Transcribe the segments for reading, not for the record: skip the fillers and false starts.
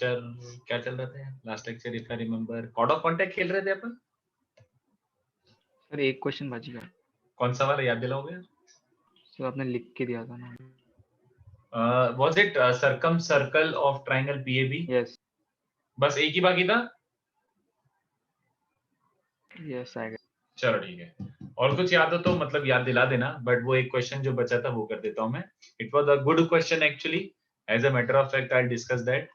Lecture क्या चल रहा था last lecture, if I remember chord of contact खेल रहे थे अपन। सर एक क्वेश्चन बच गया। कौन सा वाला याद दिलाओगे? सर आपने लिख के दिया था ना। Was it circum circle of triangle PAB? Yes बस एक ही बाकी था। यस आई चलो ठीक है, और कुछ याद हो तो मतलब याद दिला देना, बट वो एक क्वेश्चन जो बचा था वो कर देता हूं मैं। It was a good question actually, as a matter of fact I discuss that.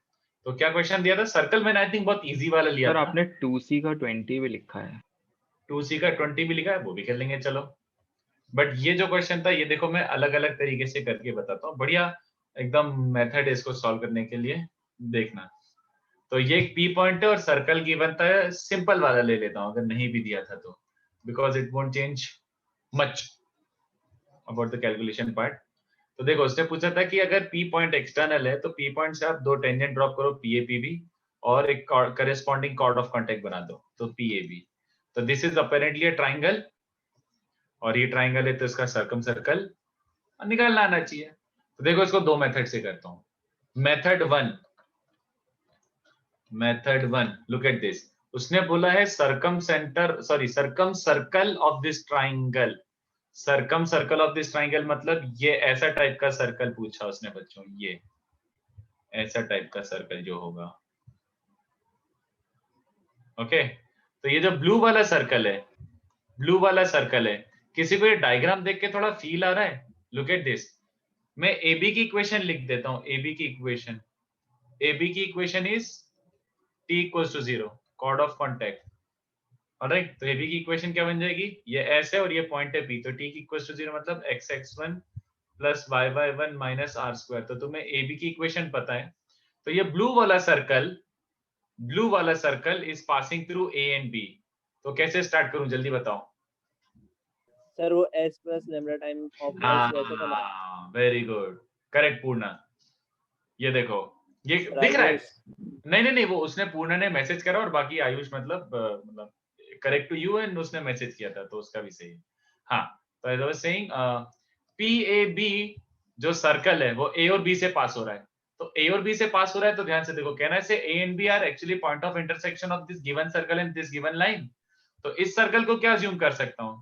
तो क्या क्वेश्चन दिया था? सर्कल मैंने आई थिंक बहुत इजी वाला लिया सर था। आपने 2C का 20 भी लिखा है। 2C का 20 भी लिखा है, वो भी खेल लेंगे चलो। बट ये जो क्वेश्चन था ये देखो मैं अलग अलग तरीके से करके बताता हूँ, बढ़िया एकदम मेथड है इसको सॉल्व करने के लिए, देखना। तो ये एक पी पॉइंट है और सर्कल गिवन था, सिंपल वाला ले लेता हूँ अगर नहीं भी दिया था तो, because it won't change much about the calculation part. तो देखो उसने पूछा था कि अगर पी पॉइंट एक्सटर्नल है तो पी पॉइंट से आप दो टेंजेंट ड्रॉप करो पी ए पी बी और एक करेस्पॉन्डिंग कॉर्ड ऑफ कॉन्टेक्ट बना दो तो पी ए बी। तो this is apparently a triangle और ये ट्राइंगल है तो इसका सर्कम सर्कल निकालना आना चाहिए। तो देखो इसको दो मेथड से करता हूँ। Method one look at this. उसने बोला है circum circle of this triangle. Circum circle of this triangle मतलब ये ऐसा टाइप का सर्कल पूछा उसने बच्चों, ये ऐसा टाइप का सर्कल जो होगा। ओके तो ये जो ब्लू वाला सर्कल है, ब्लू वाला सर्कल है, किसी को ये डायग्राम देख के थोड़ा फील आ रहा है? Look at this. मैं AB की इक्वेशन लिख देता हूं। AB की equation is T equals to 0 chord of contact. Alright, तो AB की इक्वेशन क्या बन जाएगी? ये S है और ये पॉइंट है P, तो T इक्वल्स टू 0 मतलब x(x1 plus y(y1 minus r²). तो तुम्हें AB की इक्वेशन पता है। तो ये ब्लू वाला circle is passing through A and B। तो कैसे स्टार्ट करूं जल्दी बताओ। सर वो s plus lambda time of s वैसे था ना। वेरी गुड, करेक्ट पूर्णा। ये देखो ये सर दिख रहा है। आयुष नहीं वो उसने पूर्णा ने मैसेज करा और बाकी आयुष मतलब करेक्ट टू यू एंड उसने मैसेज किया था तो उसका भी सही है। हाँ तो as I was saying PAB जो सर्कल है वो A और B से पास हो रहा है। तो A और B से पास हो रहा है तो ध्यान से देखो, कहना से A and B are actually point of intersection of this given circle and this given line. तो इस सर्कल को क्या अज्यूम कर सकता हूं?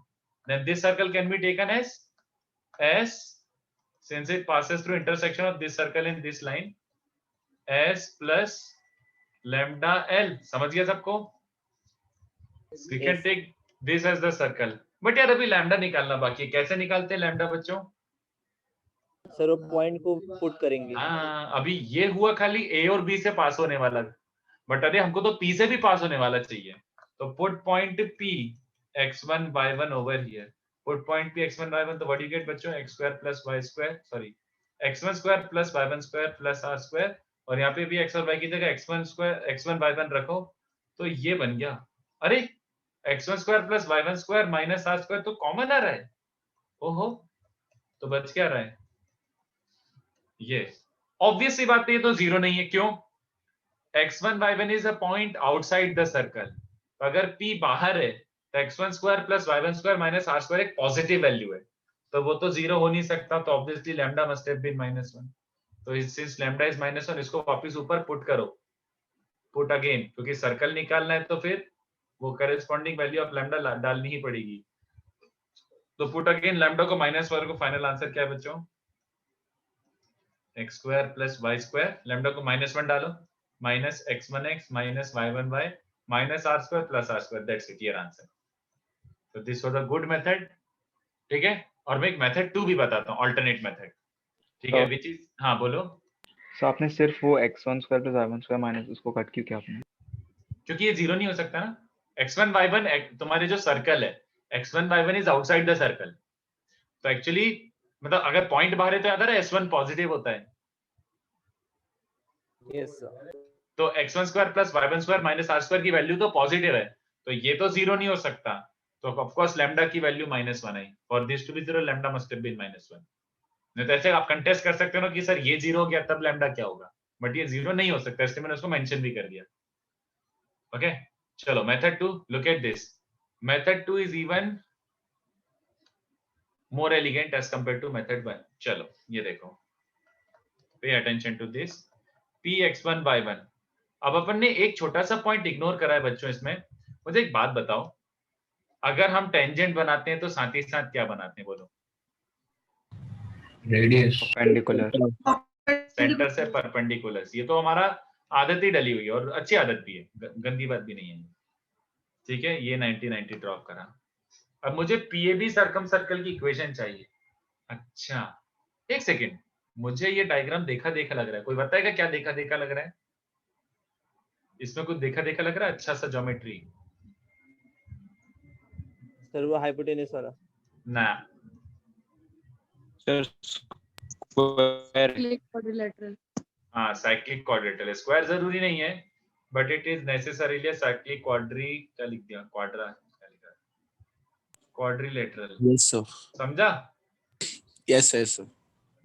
Then this circle can be taken as since it passes through intersection of this circle and this line S plus lambda L। समझ गया सबको? We can take this as the circle। But यार अभी lambda निकालना बाकी है, कैसे निकालते हैं लैम्डा बच्चों? सर वो पॉइंट को पुट करेंगे। हाँ अभी ये हुआ खाली A और B से पास होने वाला, बट अरे हमको तो P से भी पास होने वाला चाहिए। तो put point P x1 y1 over here। Put point P x1 y1 तो व्हाट यू गेट बच्चों? x² plus y² sorry x1² plus y1² plus r²। और यहाँ पे भी x और y की जगह x1 y1 रखो तो ये बन गया। अरे x1² plus y1² minus r² तो कॉमन आ रहा है। ओहो, तो बच क्या रहा है? ये ऑब्वियस सी बात है, ये तो जीरो नहीं है। क्यों? x1 y1 is a point outside the circle. तो अगर P बाहर है तो x1² plus y1² minus r² एक पॉजिटिव वैल्यू है, तो वो तो जीरो हो नहीं सकता। तो obviously lambda must have been -1। तो सिंस लैम्डा इज -1 इसको वापस ऊपर पुट करो, पुट अगेन, क्योंकि सर्कल निकालना है तो फिर वो करेस्पॉन्डिंग वैल्यू ऑफ लैम्डा डालनी ही पड़ेगी। तो पुट अगेन लैम्डा को -1 को फाइनल आंसर क्या है बच्चों? x² plus y²। लैम्डा को -1 डालो, minus x1x minus y1y minus r² plus r²। That's it, your answer. तो this was a good method. ठीक है, और मैं एक मेथड 2 भी बताता हूं, अल्टरनेट मेथड। ठीक है, व्हिच इज, हाँ बोलो। सो आपने सिर्फ वो x1² plus y1² माइनस उसको कट क्यों किया आपने? क्योंकि ये जीरो नहीं हो सकता ना। x1 y1 तुम्हारे जो सर्कल है, x1 y1 is outside the circle. तो एक्चुअली मतलब अगर पॉइंट बाहर है तो याद आ रहा है S1 पॉजिटिव होता है। Yes sir. तो x1² plus y1² minus r² की वैल्यू तो पॉजिटिव है, तो ये तो जीरो नहीं हो सकता। तो ऑफ कोर्स लैम्डा की वैल्यू -1 आई। For this to be zero lambda must have been -1। नहीं तो ऐसे आप कंटेस्ट कर सकते हो ना कि सर ये जीरो हो गया तब लैम्डा क्या होगा, बट ये जीरो नहीं हो सकता, इसलिए मैंने उसको मेंशन भी कर दिया। ओके चलो method 2, look at this. Method 2 is even more elegant as compare to method 1। चलो ये देखो, pay attention to this. P x1 y1 अब अपन ने एक छोटा सा पॉइंट इग्नोर करा है बच्चों इसमें। मुझे एक बात बताओ, अगर हम टेंजेंट बनाते हैं तो साथ ही साथ क्या बनाते हैं बोलो? रेडियस। परपेंडिकुलर। सेंटर से परपेंडिकुलर। ये तो हमारा आदत ही डली हुई है और अच्छी आदत भी है, गंदी बात भी नहीं है। ठीक है, ये 90 ड्रॉप करा। अब मुझे पीएबी सर्कम सर्कल की इक्वेशन चाहिए। अच्छा एक सेकेंड, मुझे ये डायग्राम देखा देखा लग रहा है, कोई बताएगा क्या देखा देखा लग रहा है? इसमें कुछ देखा देखा लग रहा है अच्छा सा ज्योमेट्री? सर वो हाइपोटेनस वाला। ना सर स्क्वायर। क्वाड्रिलेटरल। हाँ साइक्लिक क्वाड्रेटल। स्क्वायर जरूरी नहीं है, but it is necessarily cyclic quadri, क्या लिख दिया, क्वाड्रा क्या लिखा है, क्वाड्रिलेटरल। Yes sir. समझा? Yes sir.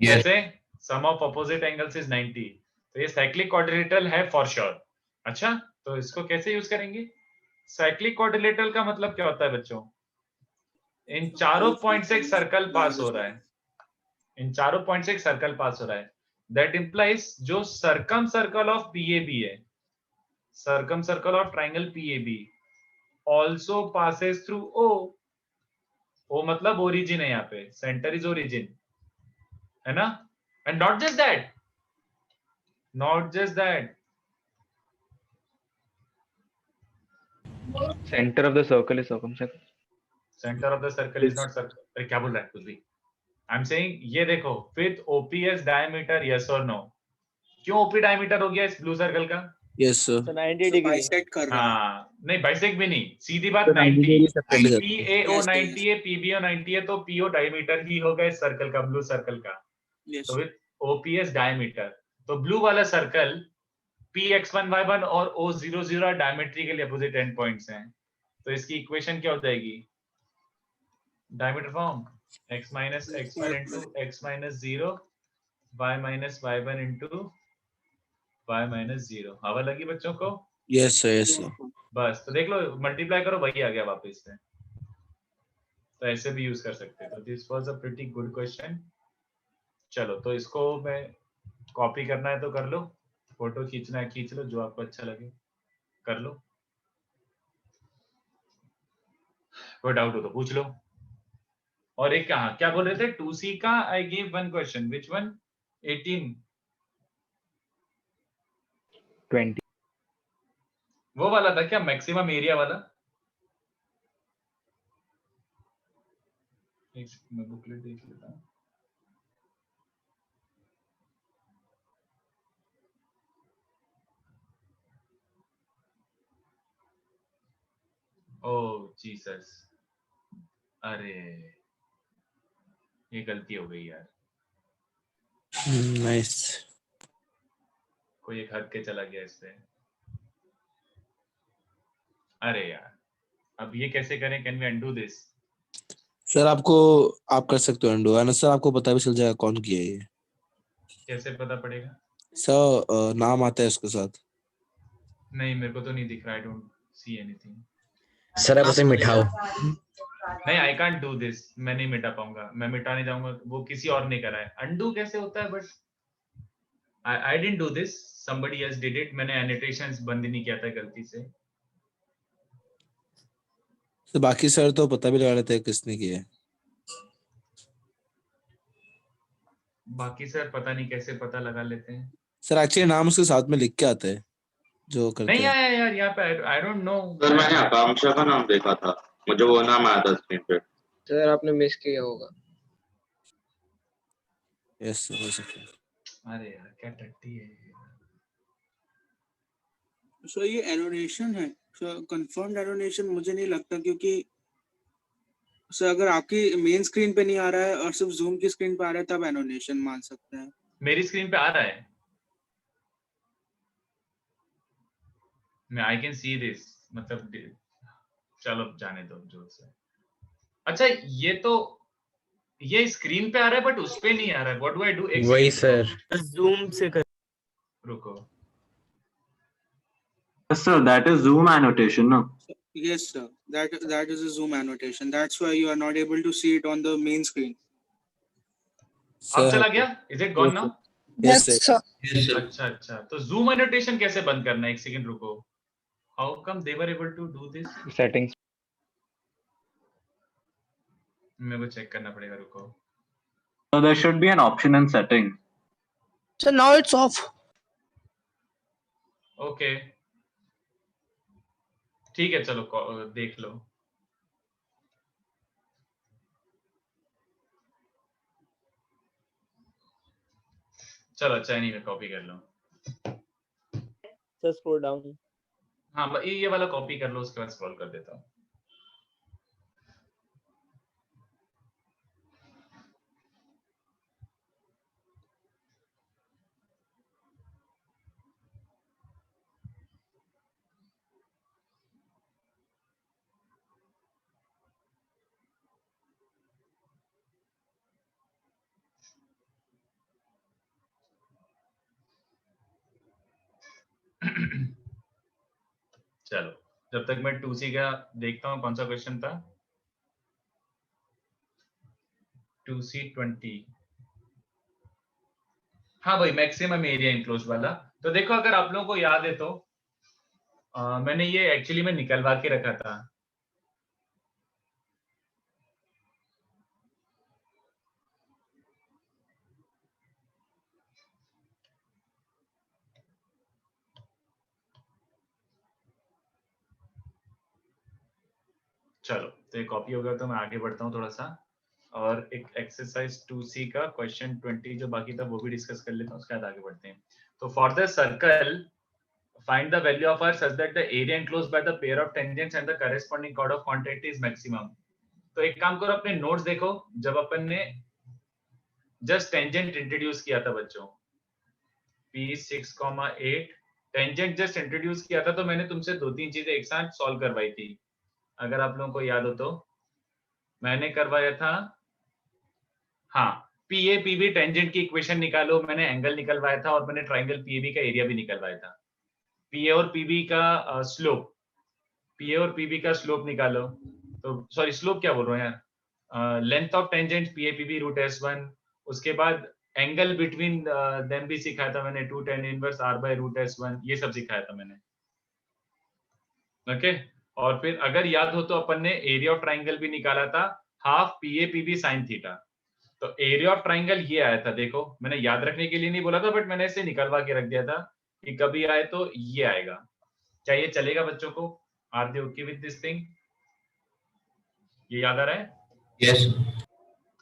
जैसे sum of opposite angles is 90, तो ये साइक्लिक क्वाड्रिलेटरल है फॉर श्योर। अच्छा तो इसको कैसे यूज करेंगे? साइक्लिक क्वाड्रिलेटरल का मतलब क्या होता है बच्चों? इन चारों पॉइंट से एक सर्कल पास हो रहा है, इन चारों पॉइंट से एक सर्कल पास हो रहा है। दैट इंप्लाइज जो सर्कम सर्कल ऑफ पीएबी है, circum circle of triangle P A B also passes through O. O मतलब ओरिजिन है, यहाँ पे सेंटर इज ओरिजिन, है ना? And not just that, not just that, centre of the circle is circumcentre. Centre of the circle is not circle. अरे क्या बोल रहा है कुछ भी? आई एम सेइंग ये देखो, विथ ओपीएस डायमीटर, यस और नो? क्यों ओपी डायमीटर हो गया इस ब्लू सर्कल का? Yes sir. Sir 90 degree. Bisect कर रहा है। हाँ नहीं बाइसेक्ट भी नहीं, सीधी बात तो 90। 90 डिग्री पीएओ Yes, 90 है, पीबीओ 90 है, तो पीओ डायमीटर ही होगा इस सर्कल का, ब्लू सर्कल का। Yes. तो विथ ओपीएस डायमीटर, तो ब्लू वाला सर्कल px1 y1 और o00 डायमेट्री के लिए अपोजिट एंड पॉइंट्स हैं, तो इसकी इक्वेशन क्या हो जाएगी? Diameter form x minus x1 into x minus 0 y minus y1 into y minus 0। हवा लगी बच्चों को? Yes sir. बस तो देख लो, मल्टीप्लाई करो, वही आ गया वापस से। तो ऐसे भी यूज कर सकते हैं। तो this was a pretty good question. चलो तो इसको मैं कॉपी करना है तो कर लो, फोटो खींचना है खींच लो, जो आपको अच्छा लगे कर लो, कोई डाउट हो तो पूछ लो। और एक कहा क्या बोल रहे थे 2C का? I give one question, which one? 18 20। वो वाला था क्या, मैक्सिमम एरिया वाला? एक सेकंड मैं बुकलेट देख लेता हूँ। ओह जीसस, अरे ये गलती हो गई यार, नाइस। कोई एक हद के चला गया इस पे। अरे यार अब ये कैसे करें? Can we undo this? Sir आपको आप कर सकते हो अंडू, है सर? आपको पता भी चल जाएगा कौन किया है ये। कैसे पता पड़ेगा? सर नाम आता है उसके साथ। नहीं मेरे को तो नहीं दिख रहा, I don't see anything. Sir आप उसे मिटाओ। नहीं आई कांट डू दिस, मैं नहीं मिटा पाऊंगा, मैं मिटाने जाऊंगा वो किसी और ने करा है। अनडू कैसे होता है? But I didn't do this, somebody else did it। मैंने एनोटेशंस बंद ही नहीं किया था गलती से। तो बाकी सर तो पता भी लगा लेते हैं किसने किया है। बाकी सर पता नहीं कैसे पता लगा लेते हैं। सर एक्चुअली नाम उसके साथ में लिख के आता है जो करते नहीं हैं। आया यार यहाँ पे, आई डोंट नो। सर मैंने आकांक्षा का नाम देखा था, मुझे वो नाम आया था स्क्रीन पे। सर आपने मिस किया होगा। यस सर हो सकता है। अरे यार क्या टट्टी है ये। सो ये एनोटेशन है, सर कंफर्म्ड एनोटेशन मुझे नहीं लगता, क्योंकि सर अगर आपकी मेन स्क्रीन पे नहीं आ रहा है और सिर्फ जूम की स्क्रीन पे आ रहा है तब एनोटेशन मान सकते हैं। मेरी स्क्रीन पे आ रहा है, मैं आई कैन सी दिस, मतलब चलो जाने दो जो से। अच्छा ये स्क्रीन पे आ रहा है बट उस पे नहीं आ रहा है, व्हाट डू आई डू? वही सर। जूम से कर। रुको, Sir, that is zoom annotation, no? Yes sir, that is a zoom annotation. That's why you are not able to see it on the main screen. अब चला गया? Is it gone now? Yes, sir. अच्छा अच्छा, तो zoom annotation कैसे बंद करना है? एक सेकंड रुको. How come they were able to do this? Settings मेरे को चेक करना पड़ेगा, रुको. So there should be an option in setting. So now it's off. Okay ठीक है, चलो देख लो. चलो अच्छा, नहीं मैं कॉपी कर लो. Sir scroll down. हाँ ये वाला कॉपी कर लो, उसके बाद स्क्रॉल कर देता हूँ. चलो जब तक मैं 2C का देखता हूँ, कौन सा क्वेश्चन था? 2C20. हाँ भाई, मैक्सिमम एरिया इनक्लोज वाला. तो देखो, अगर आप लोगों को याद है तो मैंने ये एक्चुअली में निकलवा के रखा था. चलो तो ये कॉपी हो गया, तो मैं आगे बढ़ता हूँ थोड़ा सा, और एक एक्सरसाइज 2C का क्वेश्चन 20 जो बाकी था वो भी डिस्कस कर लेता हूँ, उसके बाद आगे बढ़ते हैं. तो for the circle find the value of r such that the area enclosed by the pair of tangents and the corresponding chord of contact is maximum. तो एक काम करो, अपने नोट्स देखो. जब अपन ने जस्ट टेंजेंट इंट्रोड्यूस किया था बच्चों, P6,8 टेंजेंट जस्ट इंट्रोड्यूस किया था, तो मैंने तुमसे 2-3 चीजें एक साथ सॉल्व करवाई थी. अगर आप लोगों को याद हो तो मैंने करवाया था, हाँ, PA PB टेंजेंट की इक्वेशन निकालो. मैंने एंगल निकलवाया था, और मैंने ट्राइंगल PAB का एरिया भी निकलवाया था. PA और PB का स्लोप, PA और PB का स्लोप निकालो. तो सॉरी, स्लोप क्या बोल रहा हूँ यार, length of tangent PA PB root S1. उसके बाद एंगल बिटवीन देम भी सिखाया था मैंने, 2 tan inverse R by root S1. ये सब सिखाया था मैंने. ओके और फिर अगर याद हो तो अपन ने एरिया ऑफ ट्राइंगल भी निकाला था, half PA PB sin theta. तो एरिया ऑफ ट्राइंगल ये आया था. देखो, मैंने याद रखने के लिए नहीं बोला था, बट मैंने इसे निकलवा के रख दिया था कि कभी आए तो ये आएगा. क्या ये चलेगा बच्चों को? Are they okay with this thing? ये याद आ रहा है? Yes.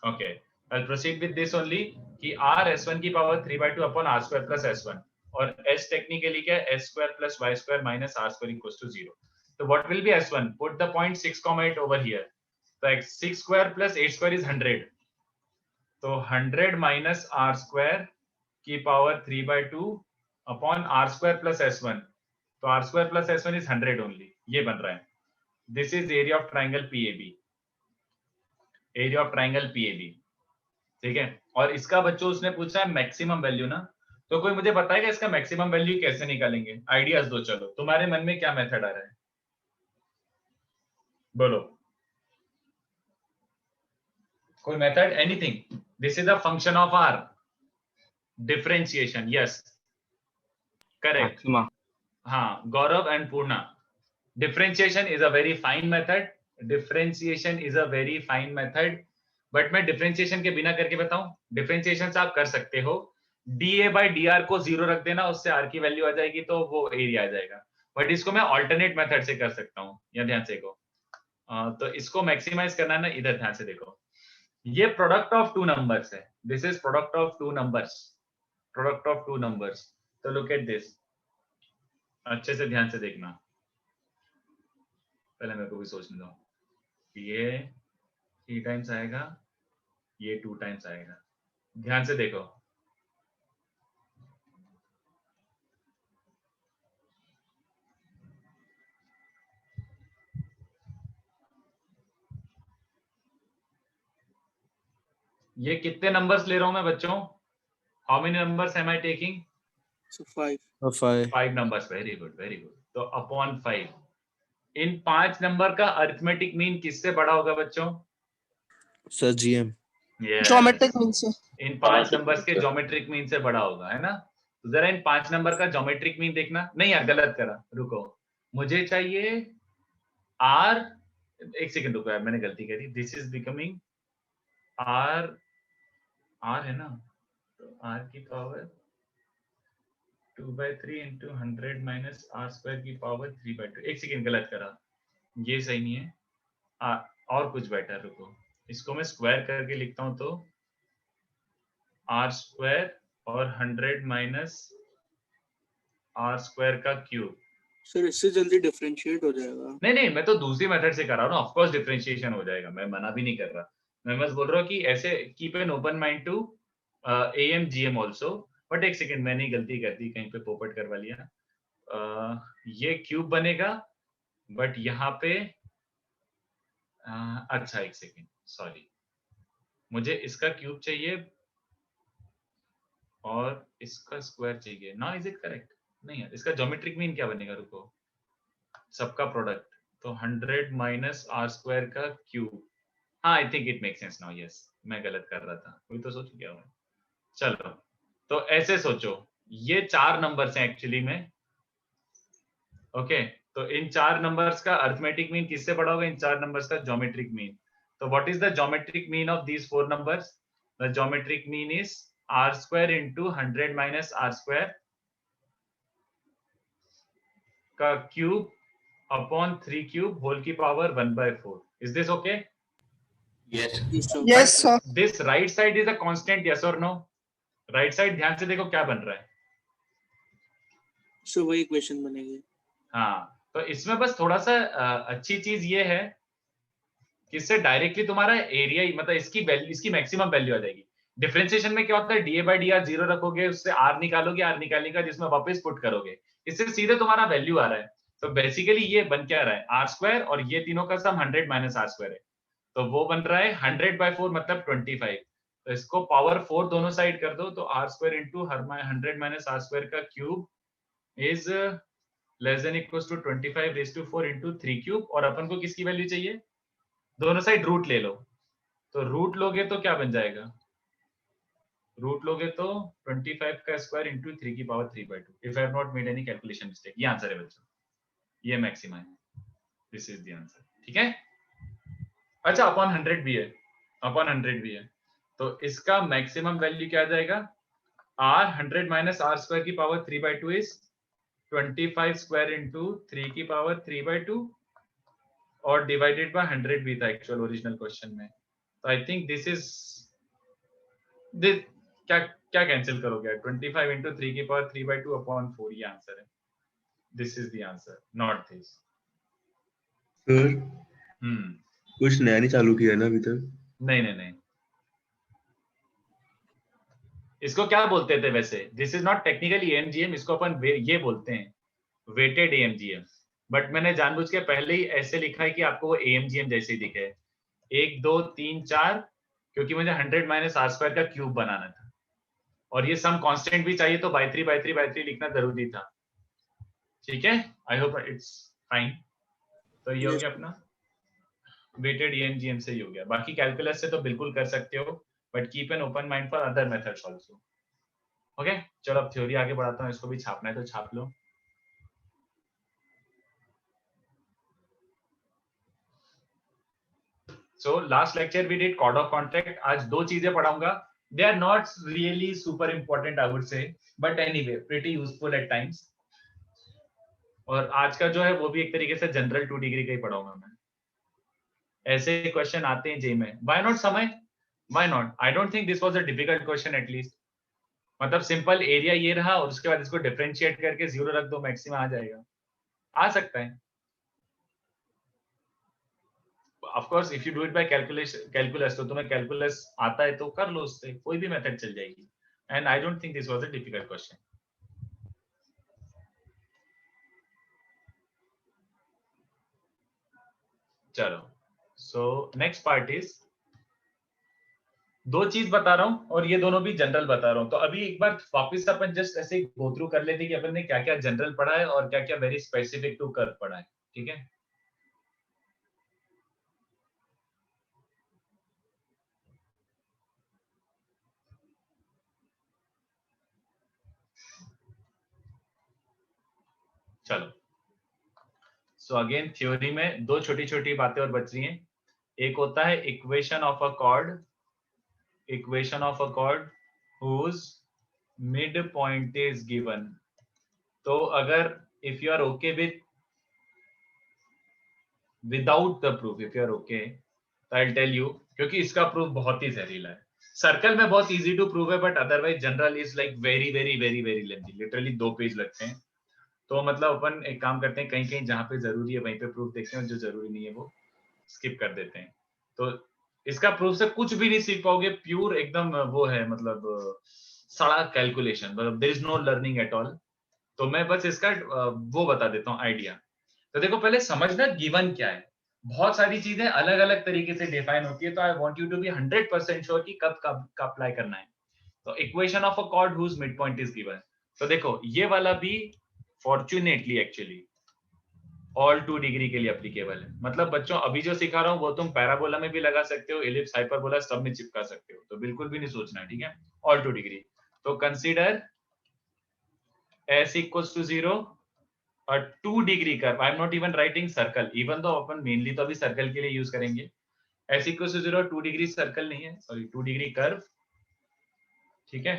Okay, I proceed with this only कि r s1 की power 3/2 upon r square plus s1, और s टेक्निकली क्या है, s square plus y square minus r square equals to 0. तो what will be s1? Put the point 6,8 over here. तो 6 square plus 8 square is 100. तो 100 minus r square की power 3/2 upon r square plus s1. तो r square plus s1 is 100 only. ये बन रहा है. This is area of triangle PAB. Area of triangle PAB, ठीक है. और इसका बच्चों उसने पूछा है मैक्सिमम वैल्यू ना. तो कोई मुझे बताएगा इसका मैक्सिमम वैल्यू कैसे निकालेंगे? आइडियाज दो. चलो, तुम्हारे मन में क्या मेथड आ रहा है, बोलो. कोई method, anything? This is a function of r. Differentiation, yes correct. Maxima. हाँ, Gaurav and Purna. Differentiation is a very fine method. Differentiation is a very fine method. But मैं डिफरेंशिएशन के बिना करके बताऊं. डिफरेंशिएशन से आप कर सकते हो, dA by dr को 0 रख देना, उससे r की वैल्यू आ जाएगी, तो वो एरिया आ जाएगा. बट इसको मैं अल्टरनेट मेथड से कर सकता हूँ. या ध्यान से देखो, तो इसको मैक्सिमाइज करना है ना, इधर ध्यान से देखो. ये प्रोडक्ट ऑफ 2 नंबर्स है. This is product of 2 numbers. Product of 2 numbers. तो लुक एट दिस, अच्छे से ध्यान से देखना. पहले मेरे को भी सोचने दो. ये 3 टाइम्स आएगा, ये 2 टाइम्स आएगा. ध्यान से देखो. ये कितने नंबर्स ले रहा हूं मैं बच्चों? How many numbers am I taking? So 5. 5 numbers. Very good, very good. तो अपॉन 5. इन 5 नंबर का अरिथमेटिक मीन किससे बड़ा होगा बच्चों? Sir GM. ज्योमेट्रिक मीन से इन 5 नंबर्स के ज्योमेट्रिक मीन से बड़ा होगा, है ना? तो जरा इन 5 नंबर का ज्योमेट्रिक मीन देखना। नहीं यार गलत करा, रुको, मुझे चाहिए r, एक सेकंड रुको यार, मैंने गलती करी। दिस इज बिकमिंग r है ना, तो r की power 2/3 into 100 minus r square की पावर 3/2। एक सेकंड गलत करा, ये सही नहीं है। और कुछ बेटर, रुको, इसको मैं स्क्वायर करके लिखता हूं, तो r स्क्वायर और 100 माइनस r स्क्वायर का क्यूब। सर इससे जल्दी डिफरेंशिएट हो जाएगा। नहीं, मैं तो दूसरी मेथड से कर रहा हूँ ना, ऑफ कोर्स डिफरेंशिएशन हो जाएगा, मैं मना भी नहीं कर रहा। मैं बस बोल रहा हूँ कि ऐसे keep an open mind to AM GM also. But एक सेकंड, मैंने गलती कर दी, कहीं पे पोपट करवा लिया। ये क्यूब बनेगा, बट यहाँ पे अच्छा एक सेकंड, सॉरी, मुझे इसका क्यूब चाहिए और इसका स्क्वायर चाहिए ना। Is it correct? नहीं यार, इसका ज्योमेट्रिक मीन क्या बनेगा, रुको, सबका प्रोडक्ट, तो 100 माइनस r स्क्वायर का क्यूब। हाँ, I think it make sense now. Yes, मैं गलत कर रहा था, वही तो सोच गया मैं। चलो, तो ऐसे सोचो, ये 4 नंबर्स हैं एक्चुअली में, ओके। तो इन 4 नंबर्स का अरिथमेटिक मीन किससे बड़ा होगा? इन 4 नंबर्स का ज्योमेट्रिक मीन। तो what is the geometric mean of these 4 numbers? The geometric mean is r square into 100 minus r square का क्यूब अपॉन 3 क्यूब होल की power 1/4। Is this okay? Yes. Yes sir this right side is a constant, yes और no? Right side ध्यान से देखो क्या बन रहा है। सो वही इक्वेशन बनेगी। हाँ, तो इसमें बस थोड़ा सा अच्छी चीज ये है कि इससे डायरेक्टली तुम्हारा एरिया ही, मतलब इसकी वैल्यू, इसकी मैक्सिमम वैल्यू आ जाएगी। डिफरेंशिएशन में क्या होता है, dA/dr 0 रखोगे, उससे r निकालोगे, r निकालने का जिसमें वापस पुट करोगे, इससे सीधे तुम्हारा वैल्यू आ रहा है। तो बेसिकली ये बन क्या रहा है, r स्क्वायर और ये तीनों का सम 100 माइनस r स्क्वायर है, तो वो बन रहा है 100/4 मतलब 25। तो इसको पावर 4 दोनों साइड कर दो, तो r square into 100 minus r square का cube is less than equals to 25⁴ into 3 cube. और अपन को किसकी वैल्यू चाहिए? दोनों साइड रूट ले लो, तो रूट लोगे तो क्या बन जाएगा, रूट लोगे तो 25 का स्क्वायर इंटू 3 की power 3/2। If I have not made any calculation mistake, ये आंसर है बच्चों, ये मैक्सिमा है, दिस इज द आंसर, ठीक है। अच्छा, अपॉन 100 भी है, अपॉन 100 भी है, तो इसका मैक्सिमम वैल्यू क्या आ जाएगा, r 100 माइनस r स्क्वायर की पावर 3/2 इज 25 स्क्वायर इंटू 3 की पावर 3/2 और डिवाइडेड बाय 100 भी था एक्चुअल ओरिजिनल क्वेश्चन में। तो I think this is this, क्या क्या कैंसिल करोगे, 25 इंटू 3 की पावर 3/2 अपॉन 4, ये आंसर है। This is the answer, not this. Sir कुछ नया नहीं चालू किया है ना अभी तक? नहीं, इसको क्या बोलते थे वैसे? This is not technically AMGM, इसको अपन ये बोलते हैं वेटेड AMGM। बट मैंने जानबूझ के पहले ही ऐसे लिखा है कि आपको वो AMGM जैसे ही दिखे, 1 2 3 4, क्योंकि मुझे 100 माइनस r स्क्वायर का क्यूब बनाना था और ये सम कांस्टेंट भी चाहिए, तो बाय 3 लिखना जरूरी था, ठीक है। I hope it's fine. तो ये हो गया अपना वेटेड AMGM से ही हो गया। बाकी कैलकुलस से तो बिल्कुल कर सकते हो, but keep an open mind for other methods also, okay. चलो अब थ्योरी आगे बढ़ाता हूँ, इसको भी छापना है तो छाप लो। So last lecture we did code of contact. आज 2 चीजें पढ़ाऊंगा, they are not really super important I would say, but anyway pretty useful at times। और आज का जो है वो भी एक तरीके से जनरल 2 डिग्री का ही पढ़ाऊंगा मैं। ऐसे क्वेश्चन आते हैं जे में, why not समय, why not? I don't think this was a difficult question at least। मतलब सिंपल एरिया ये रहा और उसके बाद इसको डिफरेंशिएट करके 0 रख दो, मैक्सिमम आ जाएगा, आ सकता है। Of course, if you do it by calculus, तो तुम्हें कैलकुलस आता है तो कर लो, उससे कोई भी मेथड चल जाएगी। And I don't think this was a difficult question। चलो, so next part is, 2 चीज बता रहा हूँ और ये दोनों भी जनरल बता रहा हूँ। तो अभी एक बार वापस अपन जस्ट ऐसे गो थ्रू कर लेते कि अपन ने क्या क्या जनरल पढ़ा है और क्या क्या वेरी स्पेसिफिक टू कर्व पढ़ा है, ठीक है। चलो, सो अगेन थ्योरी में दो छोटी छोटी बातें और बच रही हैं। एक होता है equation of a chord, equation of a chord whose mid point is given. तो अगर if you are okay without the proof, if you are okay, तो आई टेल यू, क्योंकि इसका प्रूफ बहुत ही जहरीला है। सर्कल में बहुत इजी टू प्रूव है, but otherwise general is like very very very very lengthy, literally 2 page लगते हैं। तो मतलब अपन एक काम करते हैं, कहीं कहीं जहाँ पे जरूरी है वहीं पे प्रूफ देखते हैं, और जो जरूरी नहीं है वो स्किप कर देते हैं। तो इसका प्रूफ से कुछ भी नहीं सीख पाओगे, प्योर एकदम वो है, मतलब सड़ा कैलकुलेशन, मतलब there is no learning at all. तो मैं बस इसका वो बता देता हूँ आइडिया। तो देखो, पहले समझना गिवन क्या है। बहुत सारी चीजें अलग अलग तरीके से डिफाइन होती है, तो I want you to be 100% sure कि कब कब अप्लाई करना है। तो equation of a chord whose mid point is given. तो देखो, ये वाला भी फॉर्चुनेटली एक्चुअली ऑल 2 डिग्री के लिए एप्लीकेबल है। मतलब बच्चों, अभी जो सिखा रहा हूँ वो तुम पैराबोला में भी लगा सकते हो, एलिप्स, हाइपरबोला सब में चिपका सकते हो, तो बिल्कुल भी नहीं सोचना है, ठीक है, ऑल 2 डिग्री। तो consider s equals to 0 a 2 degree curve. I am not even writing circle, even though upon mainly तो अभी सर्कल के लिए यूज करेंगे। s equals to 0 2 degree circle नहीं है, सॉरी 2 डिग्री कर्व, ठीक है,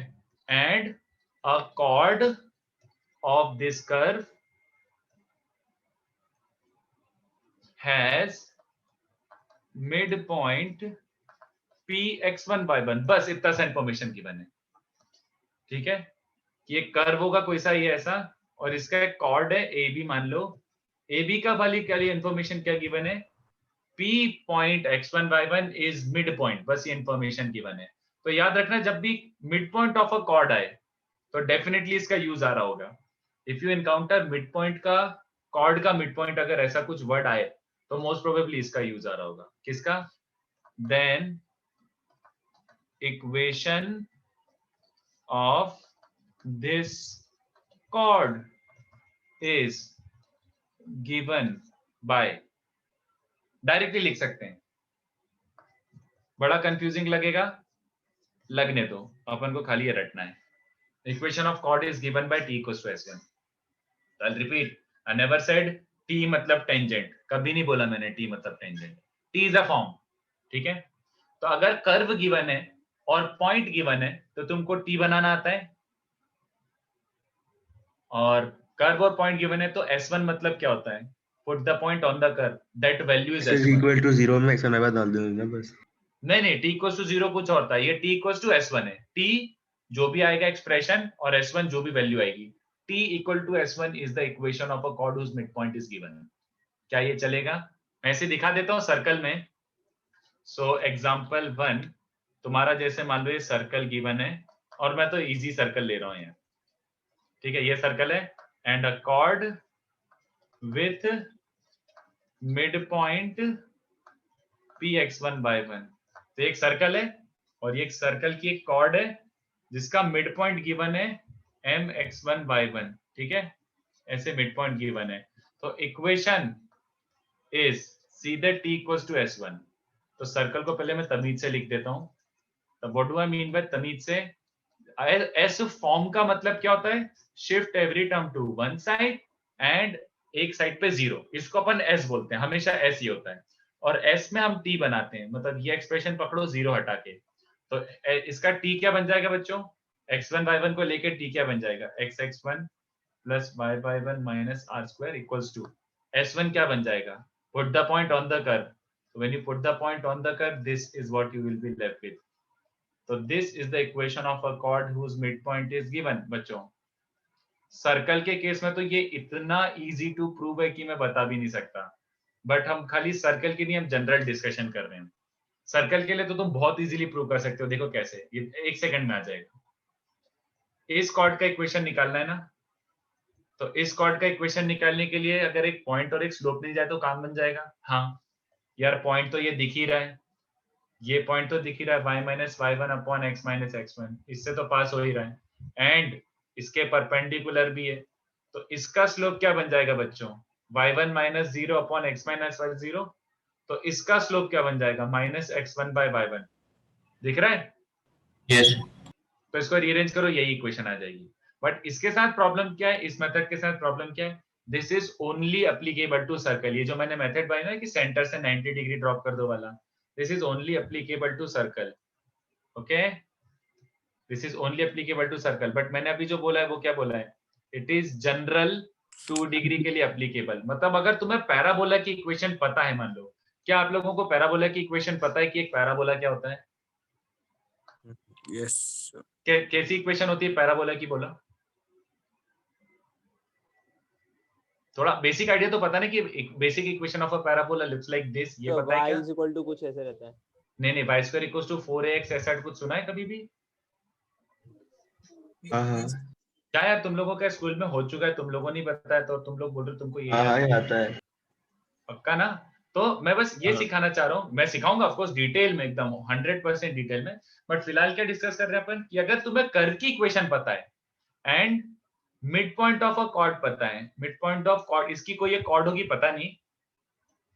and a chord of this curve has midpoint px1 by 1। बस इतना सा इंफॉर्मेशन गिवन है, ठीक है, कि एक कर्व होगा कोई सा ये ऐसा, और इसका एक कॉर्ड है ए बी, मान लो ए बी का वाली क्या इंफॉर्मेशन क्या गिवन है, p point x1 by 1 is mid point, बस ये इंफॉर्मेशन गिवन है। तो याद रखना, जब भी mid point of a chord आए तो डेफिनेटली इसका यूज आ रहा होगा। If you encounter mid point का, कॉर्ड का मिड पॉइंट, अगर ऐसा कुछ वर्ड आए तो मोस्ट प्रोबेबली इसका यूज आ रहा होगा। किसका? Then equation of this chord is given by, directly लिख सकते हैं। बड़ा कंफ्यूजिंग लगेगा, लगने दो, अपन को खाली ये रटना है। Equation of chord is given by t equals to s1। I'll repeat, I never said t मतलब टेंजेंट, कभी नहीं बोला मैंने t मतलब tangent. t is a form, ठीक है। तो अगर कर्व गिवन है और पॉइंट गिवन है तो तुमको t बनाना आता है, और कर्व और पॉइंट गिवन है तो s1 मतलब क्या होता है, put the point on the curve, that value is s1 equal to 0 में x1 y डाल दूंगा बस। नहीं, t इक्वल्स टू 0 कुछ और था, ये t इक्वल्स टू s1 है। t जो भी आएगा एक्सप्रेशन, और s1 जो भी वैल्यू आएगी, t equal to s1 is the equation of a chord whose mid point is given. क्या ये चलेगा? मैं ऐसे दिखा देता हूँ सर्कल में। सो एग्जांपल 1, तुम्हारा जैसे मान लो ये सर्कल गिवन है, और मैं तो इजी सर्कल ले रहा हूँ यहाँ, ठीक है, ये सर्कल है, and a cord with mid point px1 by 1। तो एक सर्कल है, और ये एक सर्कल की एक कॉर्ड है जिसका मिड पॉइंट गिवन है mx1 by 1, ठीक है, ऐसे मिड पॉइंट गिवन है। तो इक्वेशन इज सीधे t इक्वल्स टू s1। तो सर्कल को पहले मैं तमीज से लिख देता हूँ। तो what do I mean by तमीज से? एस फॉर्म का मतलब क्या होता है? Shift every term to one side and एक साइड पे 0, इसको अपन s बोलते हैं, हमेशा s ही होता है, और s में हम t बनाते हैं, मतलब ये एक्सप्रेशन पकड़ो 0 हटा के। तो इसका t क्या बन जाएगा बच्चों? x1 by 1 को लेके t क्या बन जाएगा? xx1 plus y by 1 minus r square equals to s1 क्या बन जाएगा? Put the point on the curve. So when you put the point on the curve, this is what you will be left with. So this is the equation of a chord whose midpoint is given। बच्चों, circle के case में तो ये इतना easy to prove है कि मैं बता भी नहीं सकता, बट हम खाली सर्कल के लिए हम जनरल डिस्कशन कर रहे हैं। सर्कल के लिए तो तुम बहुत इजीली प्रूव कर सकते हो, देखो कैसे, ये 1 सेकंड में आ जाएगा। इस कॉर्ड का इक्वेशन निकालना है ना, तो इस कॉर्ड का इक्वेशन निकालने के लिए अगर एक पॉइंट और एक स्लोप मिल जाए तो काम बन जाएगा। हाँ यार, पॉइंट तो ये दिख ही रहा है, ये पॉइंट तो दिख ही रहा है, y minus y1 upon x minus x1, इससे तो पास हो ही रहा है, एंड इसके परपेंडिकुलर भी है। तो इसका स्लोप क्या बन जाएगा बच्चों? y1 minus 0 upon x minus y0। तो इसका स्लोप क्या बन जाएगा? Minus x1 by y1। दिख रहा है? Yes. तो इसको रीअरेंज करो, यही इक्वेशन आ जाएगी। बट इसके साथ प्रॉब्लम क्या है, इस मेथड के साथ प्रॉब्लम क्या है? This is only applicable to circle. ये जो मैंने मेथड बनाया ना कि सेंटर से 90 डिग्री ड्रॉप कर दो वाला, this is only applicable to circle. Okay, this is only applicable to circle. But मैंने अभी जो बोला है वो क्या बोला है, इट इज जनरल 2 डिग्री के लिए एप्लीकेबल। मतलब अगर तुम्हें पैराबोला की इक्वेशन पता है, मान लो, क्या आप लोगों को पैराबोला की इक्वेशन पता है कि एक पैराबोला क्या होता है? यस कैसी इक्वेशन होती है पैराबोला की, बोला? थोड़ा बेसिक आइडिया तो पता ना कि basic equation of a parabola looks like this, ये तो पता है y क्या? इज इक्वल टू कुछ ऐसे रहता है। नहीं, y square equals to 4ax, ऐसा कुछ सुना है कभी भी? हाँ हाँ क्या यार, तुम लोगों का स्कूल में हो चुका है, तुम लोगों नहीं पता है, तो तुम लोग बोल रहे हो तुमको ये हाँ याद हाँ, है। ये आता है। पक्का ना? तो मैं बस ये हाँ। सिखाना चाह रहा हूँ, मैं सिखाऊंगा ऑफ कोर्स डिटेल में, एकदम 100% डिटेल में। बट फिलहाल क्या डिस्कस कर रहे हैं अपन कि अगर तुम्हें कर्व की इक्वेशन पता है and mid point of a cord पता है, मिड पॉइंट ऑफ कॉर्ड, इसकी कोई एक कॉर्ड होगी पता नहीं,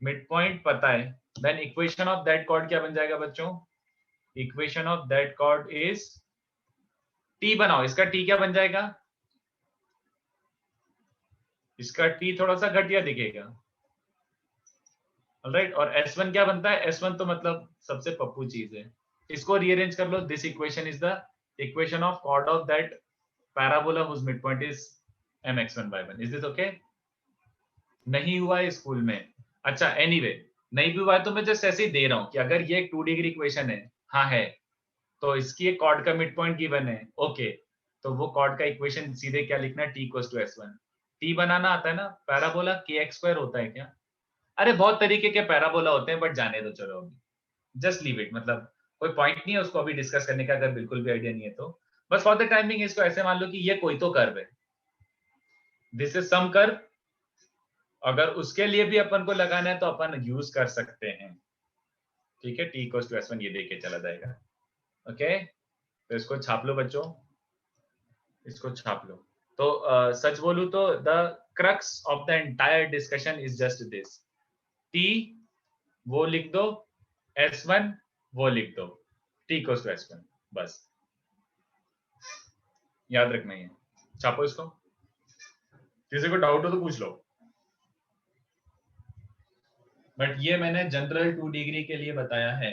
मिड पॉइंट पता है, then equation of that chord क्या बन जाएगा बच्चों? Equation of that chord is T. बनाओ, इसका टी क्या बन जाएगा? इसका टी थोड़ा सा घटिया दिखेगा, ऑलराइट। और S1 क्या बनता है? S1 तो मतलब सबसे पप्पू चीज है, इसको रीअरेंज कर लो। This equation is the equation of chord of that parabola whose mid point is mx1/1। Is this okay? नहीं हुआ है स्कूल में? अच्छा, एनीवे, नहीं भी हुआ है तो मैं जस्ट ऐसे ही दे रहा हूं कि अगर ये एक 2 डिग्री इक्वेशन है, हाँ है, तो इसकी एक कॉर्ड का मिड पॉइंट गिवन है, ओके, तो वो कॉर्ड का इक्वेशन सीधे क्या लिखना है? t equals to S1। t बनाना आता है ना? पैराबोला kx² होता है क्या? अरे बहुत तरीके के पैराबोला होते हैं, बट जाने दो, चलो अभी जस्ट लीव इट। मतलब कोई पॉइंट नहीं है उसको अभी डिस्कस करने का, अगर बिल्कुल भी आइडिया नहीं है तो। बस फॉर द टाइमिंग इसको ऐसे मान लो कि ये कोई तो कर्व है, दिस इज सम कर्व। अगर उसके लिए भी अपन को लगाना है तो अपन यूज कर सकते हैं, ठीक है? t इक्वल्स टू S1 ये देके चला जाएगा। ओके, तो इसको छाप लो बच्चों, इसको छाप लो। तो सच बोलूं तो the crux of the entire discussion is just this, t वो लिख दो, S1 वो लिख दो, t इक्वल्स टू S1, बस याद रखना है। छापो इसको, किसी को डाउट हो तो पूछ लो। बट ये मैंने जनरल 2 डिग्री के लिए बताया है।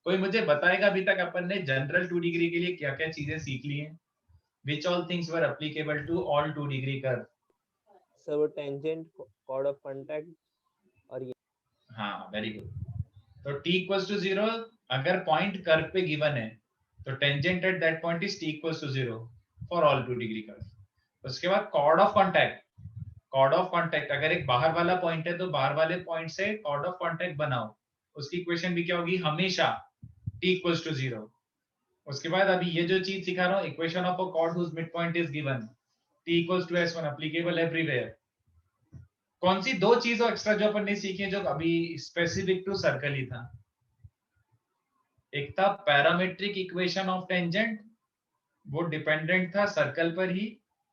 कोई मुझे बताएगा अभी तक अपन ने जनरल 2 डिग्री के लिए क्या क्या चीजें सीख ली हैं? Which all things were applicable to all 2 degree curve? Sir वो टेंजेंट, कॉर्ड ऑफ कांटेक्ट और ये। हाँ, वेरी गुड। तो t इक्वल्स टू 0 अगर पॉइंट कर्व पे गिवन है तो tangent at that point is t equals to 0 for all 2 degree curve. उसके बाद chord of contact, chord of contact अगर एक बाहर वाला पॉइंट है तो बाहर वाले पॉइंट से कॉर्ड ऑफ कांटेक्ट बनाओ, उसकी इक्वेशन भी क्या होगी? हमेशा t इक्वल्स टू 0। उसके बाद अभी ये जो चीज सिखा रहा हूँ, equation of a chord whose mid point is given, t equals to S1 applicable everywhere. कौन सी दो चीजों एक्स्ट्रा जो अपन ने सीखी जो अभी स्पेसिफिक टू सर्कल ही था? एक था पैरामेट्रिक इक्वेशन ऑफ टेंजेंट, वो डिपेंडेंट था सर्कल पर ही,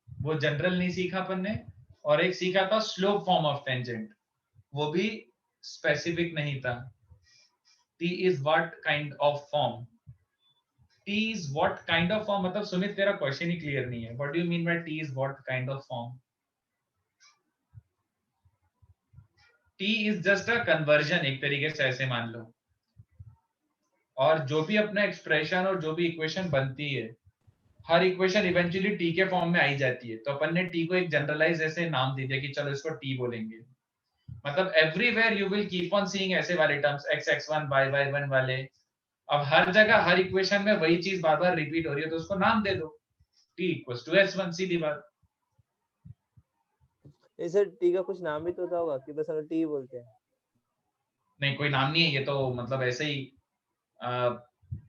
वो जनरल नहीं सीखा अपन ने। और एक सीखा था स्लोप फॉर्म ऑफ टेंजेंट, वो भी स्पेसिफिक नहीं था। t is what kind of form? t is what kind of form? मतलब सुमित तेरा क्वेश्चन ही क्लियर नहीं है। What do you mean by t is what kind of form? t is just a conversion, एक तरीके से ऐसे मान लो। और जो भी अपना एक्सप्रेशन और जो भी इक्वेशन बनती है, हर इक्वेशन इवेंचुअली t के फॉर्म में आई जाती है। तो अपन ने t को एक जनरलाइज ऐसे नाम दे दिया कि चलो इसको t बोलेंगे। मतलब everywhere you will keep on seeing ऐसे वाले terms, x x1 y y1 वाले। अब हर जगह हर इक्वेशन में वही चीज बार बार रिपीट हो रही है तो उसको नाम दे दो, t इक्वल्स टू S1, सीधी बात। सर टी का कुछ नाम भी तो होगा कि बस हम टी बोलते हैं? नहीं, कोई नाम नहीं है, ये तो मतलब ऐसे ही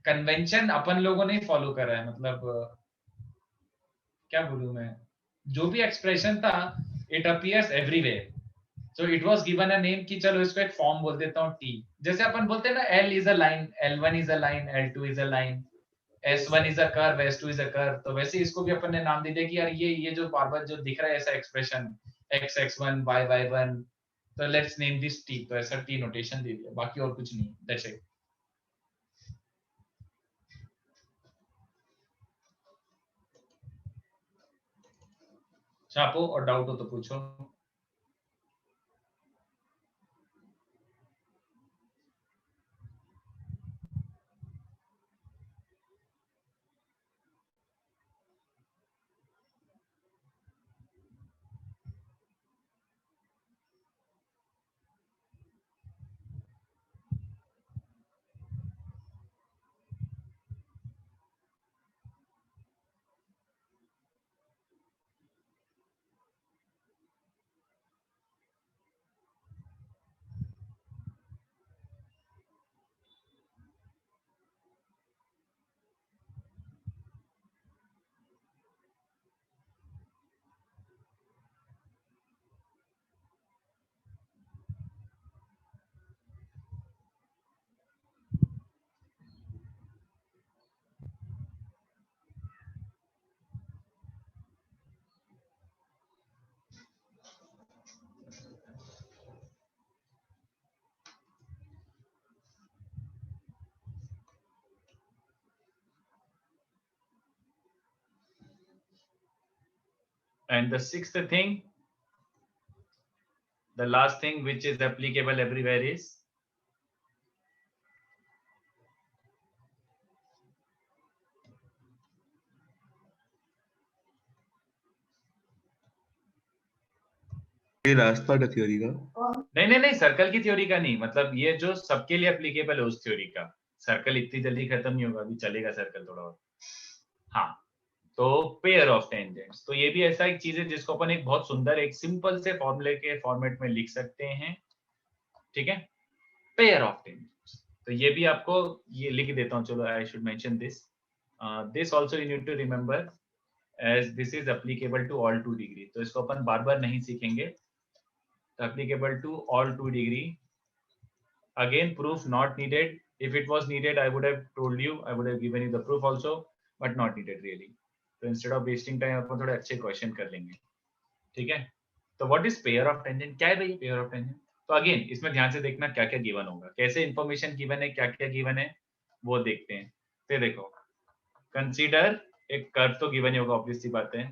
कन्वेंशन अपन लोगों ने फॉलो करा है। मतलब क्या बोलूं मैं, जो भी एक्सप्रेशन था it appears everywhere, so it was given a name कि चलो इसको एक फॉर्म बोल देता हूँ t। जैसे अपन बोलते हैं ना L is a line, L1 is a line, L2 is a line, S1 is a curve, S2 is a curve. तो वैसे इसको भी अपन ने नाम दे दिया कि यार ये जो बार बार जो दिख रहा है ऐसा expression x x1 y y1, तो लेट्स नेम दिस t। तो ऐसा t नोटेशन दे दिया, बाकी और कुछ नहीं, दैट्स इट। छापो और डाउट हो तो पूछो। And the sixth thing, the last thing which is applicable everywhere is ये रास्ता था थ्योरी का। नहीं, सर्कल की थ्योरी का नहीं, मतलब ये जो सबके लिए एप्लीकेबल है उस थ्योरी का। सर्कल इतनी जल्दी खत्म नहीं होगा, अभी चलेगा सर्कल थोड़ा और। हाँ, तो पेयर ऑफ टेंजेंट्स, तो ये भी ऐसा एक चीज है जिसको अपन एक बहुत सुंदर एक सिंपल से फॉर्मूले के फॉर्मेट में लिख सकते हैं, ठीक है, पेयर ऑफ टेंजेंट्स। तो ये भी आपको ये लिख देता हूँ, चलो I should mention this, this also you need to remember as this is applicable to all 2 degree. तो इसको अपन बार बार नहीं सीखेंगे, applicable to all 2 degree. Again, proof not needed. If it was needed, I would have told you, I would have given you the proof also, but not needed really. So instead of wasting time, अपन थोड़े अच्छे question कर लेंगे, ठीक है। तो what is pair of tangent? क्या है भाई pair of tangent? तो अगेन इसमें ध्यान से देखना क्या क्या गिवन होगा, कैसे इंफॉर्मेशन गिवन है, क्या क्या गिवन है वो देखते हैं। तो देखो, कंसीडर एक कर्व तो गिवन ही होगा, ऑब्वियस सी बात है।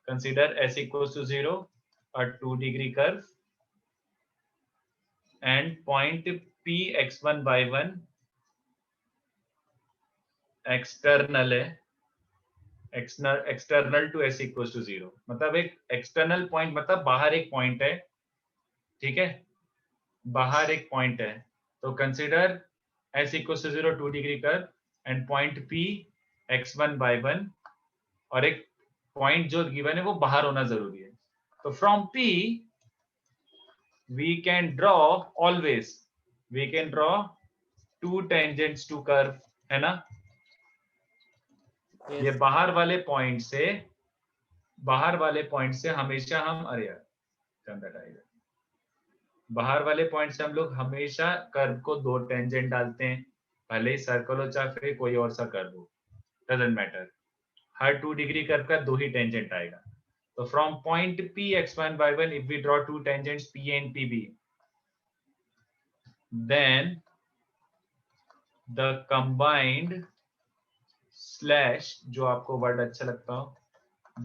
Consider s equals to 0 a 2 degree curve and point P x1 y1 external है, external to s equals to 0, मतलब एक external point मतलब बाहर एक point है, ठीक है, बाहर एक point है। तो consider s equals to 0 2 degree curve and point P x1 y1, और एक point जो given है वो बाहर होना जरूरी है। तो from P we can draw always, we can draw 2 tangents to curve, है ना। Yes. ये बाहर वाले पॉइंट से हमेशा हम, अरे यार गंदा आएगा, बाहर वाले पॉइंट से हम लोग हमेशा कर्व को 2 टेंजेंट डालते हैं, भले ही सर्कल हो चाहे फिर कोई और सा कर्व हो, doesn't matter, her 2 degree curve का 2 ही टेंजेंट आएगा। So from point P x1 y1, if we draw 2 tangents P and PB, then the combined slash, जो आपको वर्ड अच्छा लगता हो,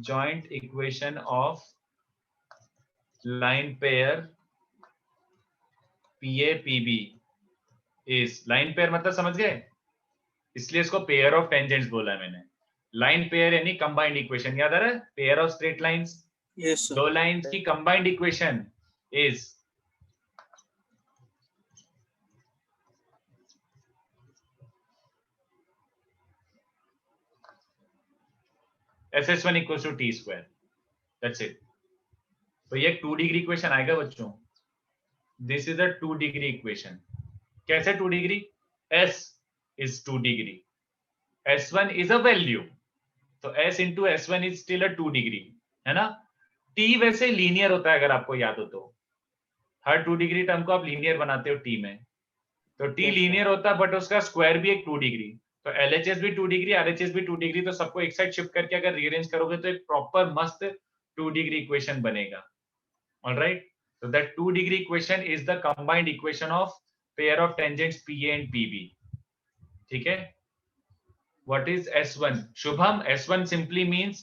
joint equation of line pair PA PB is, line pair मतलब समझ गए, इसलिए इसको pair of tangents बोला है मैंने। लाइन पेयर यानी कंबाइंड इक्वेशन, याद आ रहा है, pair of straight lines, Yes, sir. 2 lines की combined equation is SS1 equals to T square, that's it। तो ये 2 डिग्री इक्वेशन आएगा बच्चों, this is a 2 degree equation. कैसे 2 degree? S is 2 degree, S1 is a value, तो S into S1 is still a 2 degree, है ना। T वैसे linear होता है, अगर आपको याद हो तो, हर 2 डिग्री टर्म को आप लीनियर बनाते हो T में, तो T लीनियर होता है बट उसका स्क्वायर भी एक 2 डिग्री, तो LHS भी 2 डिग्री, RHS भी 2 डिग्री, तो सबको एक साइड शिफ्ट करके अगर रीअरेंज करोगे तो एक प्रॉपर मस्त 2 डिग्री इक्वेशन बनेगा। Alright, so that 2 degree equation is the combined equation of pair of tangents PA and PB, ठीक है। What is S1? Shubham, S1 simply means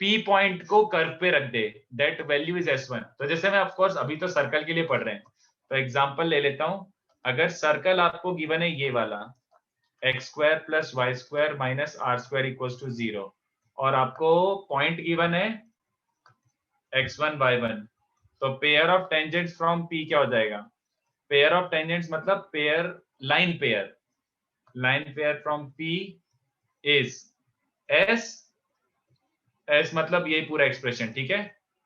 P point को कर्व पे रख दे, that value is S1। तो जैसे मैं of course अभी तो सर्कल के लिए पढ़ रहे हैं, तो एग्जांपल ले लेता हूं, अगर सर्कल आपको गिवन है ये वाला x square plus y square minus r square equals to 0, और आपको पॉइंट गिवन है x1 y1, तो pair of tangents from P क्या हो जाएगा? पेयर ऑफ टेंजेंट्स मतलब pair, line pair from P is S मतलब यही पूरा एक्सप्रेशन, ठीक है।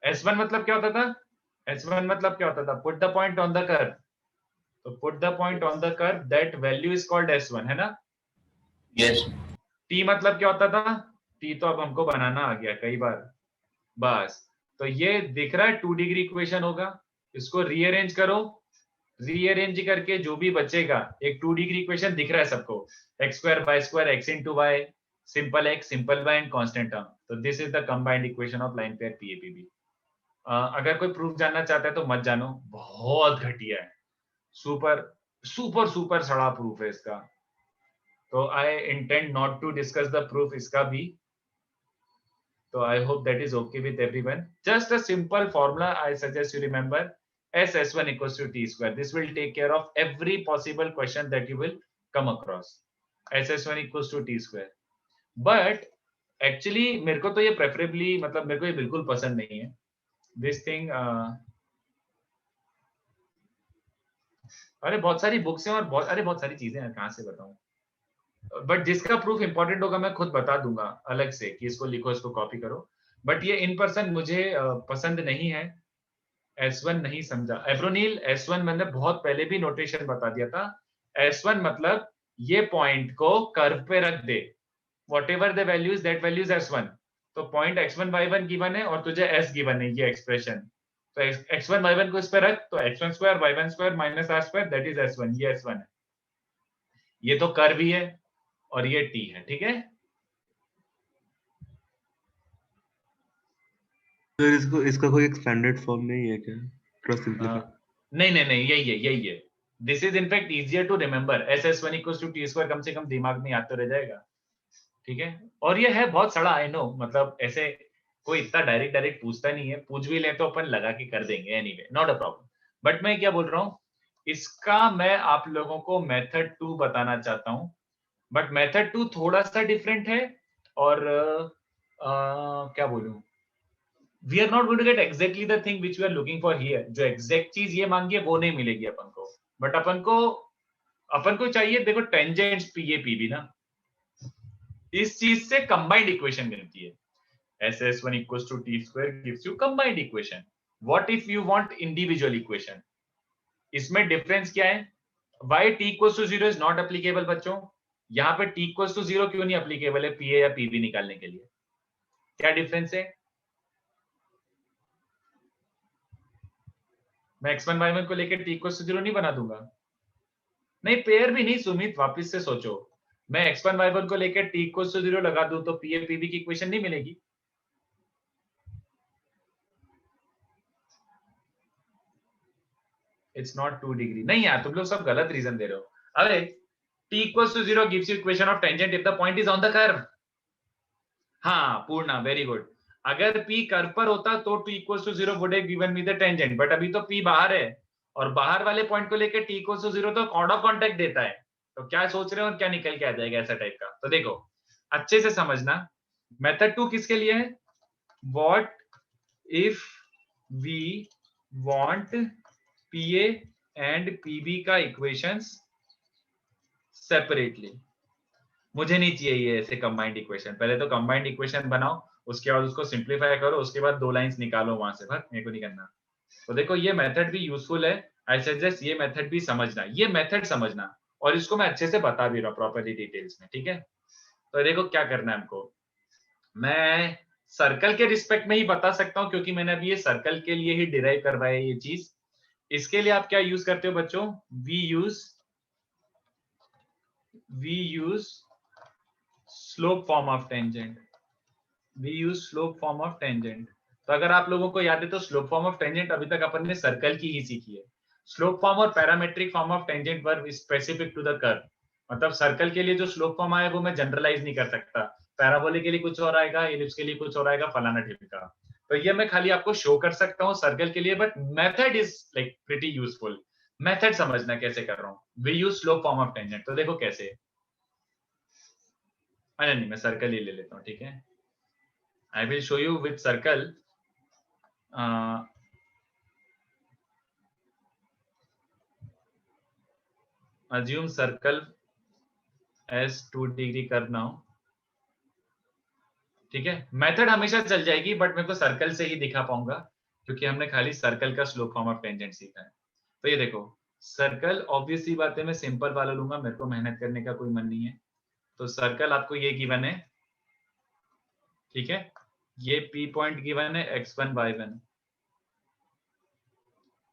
S1 मतलब क्या होता था? S1 मतलब क्या होता था? Put the point on the curve, तो put the point on the curve, that value is called S1, है ना। Yes. T मतलब क्या होता था? T तो अब हमको बनाना आ गया कई बार, बस। तो ये दिख रहा है 2 डिग्री इक्वेशन होगा, इसको रीअरेंज करो, रीअरेंज करके जो भी बचेगा, एक 2 डिग्री इक्वेशन दिख रहा है सबको, x square by square x into y, simple x simple y and constant term, तो this is the combined equation of line pair PA/PB। अगर कोई प्रूफ जानना चाहता है तो मत जानो, बहुत घटिया है, सुपर सुपर सुपर सड़ा प्रूफ है इसका, तो I intend not to discuss the proof इसका भी, So I hope that is okay with everyone. Just a simple formula I suggest you remember. S1 equals to T square. This will take care of every possible question that you will come across. S1 equals to T square. But actually मेरे को तो ये preferably मतलब मेरे को ये बिल्कुल पसंद नहीं है. This thing अरे बहुत सारी बुक्स हैं और बहुत सारी चीजें हैं, कहाँ से बताऊं. बट जिसका प्रूफ इंपॉर्टेंट होगा मैं खुद बता दूंगा अलग से कि इसको लिखो, इसको कॉपी करो. बट ये इन पर्सन मुझे पसंद नहीं है. S1 नहीं समझा. एब्रोनील S1 मैंने बहुत पहले भी नोटेशन बता दिया था. S1 मतलब ये पॉइंट को कर्व पे रख दे. Whatever the values that values S1. तो पॉइंट x1 y1 गिवन है और तुझे S गिवन है, ये एक्सप्रेशन. तो x1 y1 को इस पे रख, तो x1 square y1 square minus r square that is S1. ये S1 है. ये तो कर्व ही है और ये T है. ठीक है. सर इसका कोई एक्सपेंडेड फॉर्म नहीं है क्या? थोड़ा सिंपलीफाई. नहीं यही है. This is in fact easier to remember. S1 equals to T square कम से कम दिमाग में याद तो रह जाएगा. ठीक है. और ये है बहुत सड़ा, आई नो, मतलब ऐसे कोई इतना डायरेक्ट पूछता नहीं है. पूछ भी ले तो अपन लगा के कर देंगे. Anyway not a problem. But मैं क्या बोल रहा हूँ, इसका मैं आप लोगों को मेथड 2 बताना चाहता हूँ. बट मेथड 2 थोड़ा सा डिफरेंट है और क्या बोलूं, we are not going to get exactly the thing which we are looking for here. जो एग्जैक्ट चीज ये मांगी है वो नहीं मिलेगी अपन को. बट अपन को चाहिए, देखो टेंजेंट्स पीए पीबी ना, इस चीज से कंबाइंड इक्वेशन मिलती है. S1 equals to T square gives you combined equation. What if you want individual equation? इसमें डिफरेंस क्या है? Why T equals to 0 is not applicable बच्चों? यहाँ पे T equals to 0 क्यों नहीं applicable है PA या PB निकालने के लिए? क्या डिफरेंस है? मैं x1 y1 को लेकर T equals to 0 नहीं बना दूंगा. नहीं, पेयर भी नहीं सुमित, वापस से सोचो. मैं x1 y1 को लेकर T equals to 0 लगा दूं तो PA PB की इक्वेशन नहीं मिलेगी. It's not 2 degree. नहीं यार, तुम लोग सब गलत रीजन दे रहे हो. अरे T equals to 0 gives you equation of tangent if the point is on the curve. हाँ पूर्णा, वेरी गुड. अगर P कर्व पर होता तो T equals to 0 would have given me the tangent. But अभी तो P बाहर है और बाहर वाले पॉइंट को लेकर T equals to 0 तो कॉर्ड ऑफ कॉन्टैक्ट देता है. तो क्या सोच रहे हो और क्या निकल के आ जाएगा ऐसा टाइप का. तो देखो अच्छे से समझना. मेथड 2 किसके लिए है? What if we want PA and PB का इक्वेशंस सेपरेटली. मुझे नहीं चाहिए ये ऐसे कंबाइंड इक्वेशन. पहले तो कंबाइंड इक्वेशन बनाओ, उसके बाद उसको सिंपलीफाई करो, उसके बाद 2 लाइंस निकालो वहां से. बस मेरे को नहीं करना. तो देखो ये मेथड भी यूजफुल है. आई सजेस्ट ये मेथड भी समझना, ये मेथड समझना, और इसको मैं अच्छे से बता भी रहा हूँ प्रॉपर्ली डिटेल्स में. ठीक है. तो देखो क्या करना है हमको. मैं सर्कल के रिस्पेक्ट में ही बता सकता हूँ क्योंकि मैंने अभी ये सर्कल के लिए ही डिराइव करवाया ये चीज. इसके लिए आप क्या यूज करते हो बच्चों? We use slope form of tangent. तो अगर आप लोगों को याद है तो स्लोप फॉर्म ऑफ टेंजेंट अभी तक अपन ने सर्कल की ही सीखी है. स्लोप फॉर्म और parametric form of tangent were specific to the curve. मतलब सर्कल के लिए जो स्लोप फॉर्म आया वो मैं जनरलाइज नहीं कर सकता. पैराबोलिक के लिए कुछ और आएगा, एलिप्स के लिए कुछ और आएगा, फलाना ढिमका. तो ये मैं खाली आपको शो कर सकता हूँ सर्कल के लिए. But method is like pretty useful. Method समझना कैसे कर रहा हूँ. We use slope form of tangent. तो देखो कैसे. नहीं, मैं सर्कल ही ले लेता हूँ. ठीक है. I will show you with circle. assume circle as 2 degree करना हो. ठीक है. मेथड हमेशा चल जाएगी बट मेरे को सर्कल से ही दिखा पाऊंगा क्योंकि हमने खाली सर्कल का स्लोप फॉर्म ऑफ टेंजेंट सीखा है. तो ये देखो सर्कल, ऑब्वियसली बात है मैं सिंपल वाला लूंगा, मेरे को मेहनत करने का कोई मन नहीं है. तो सर्कल आपको ये गिवन है. ठीक है. ये P पॉइंट गिवन है x1 y1.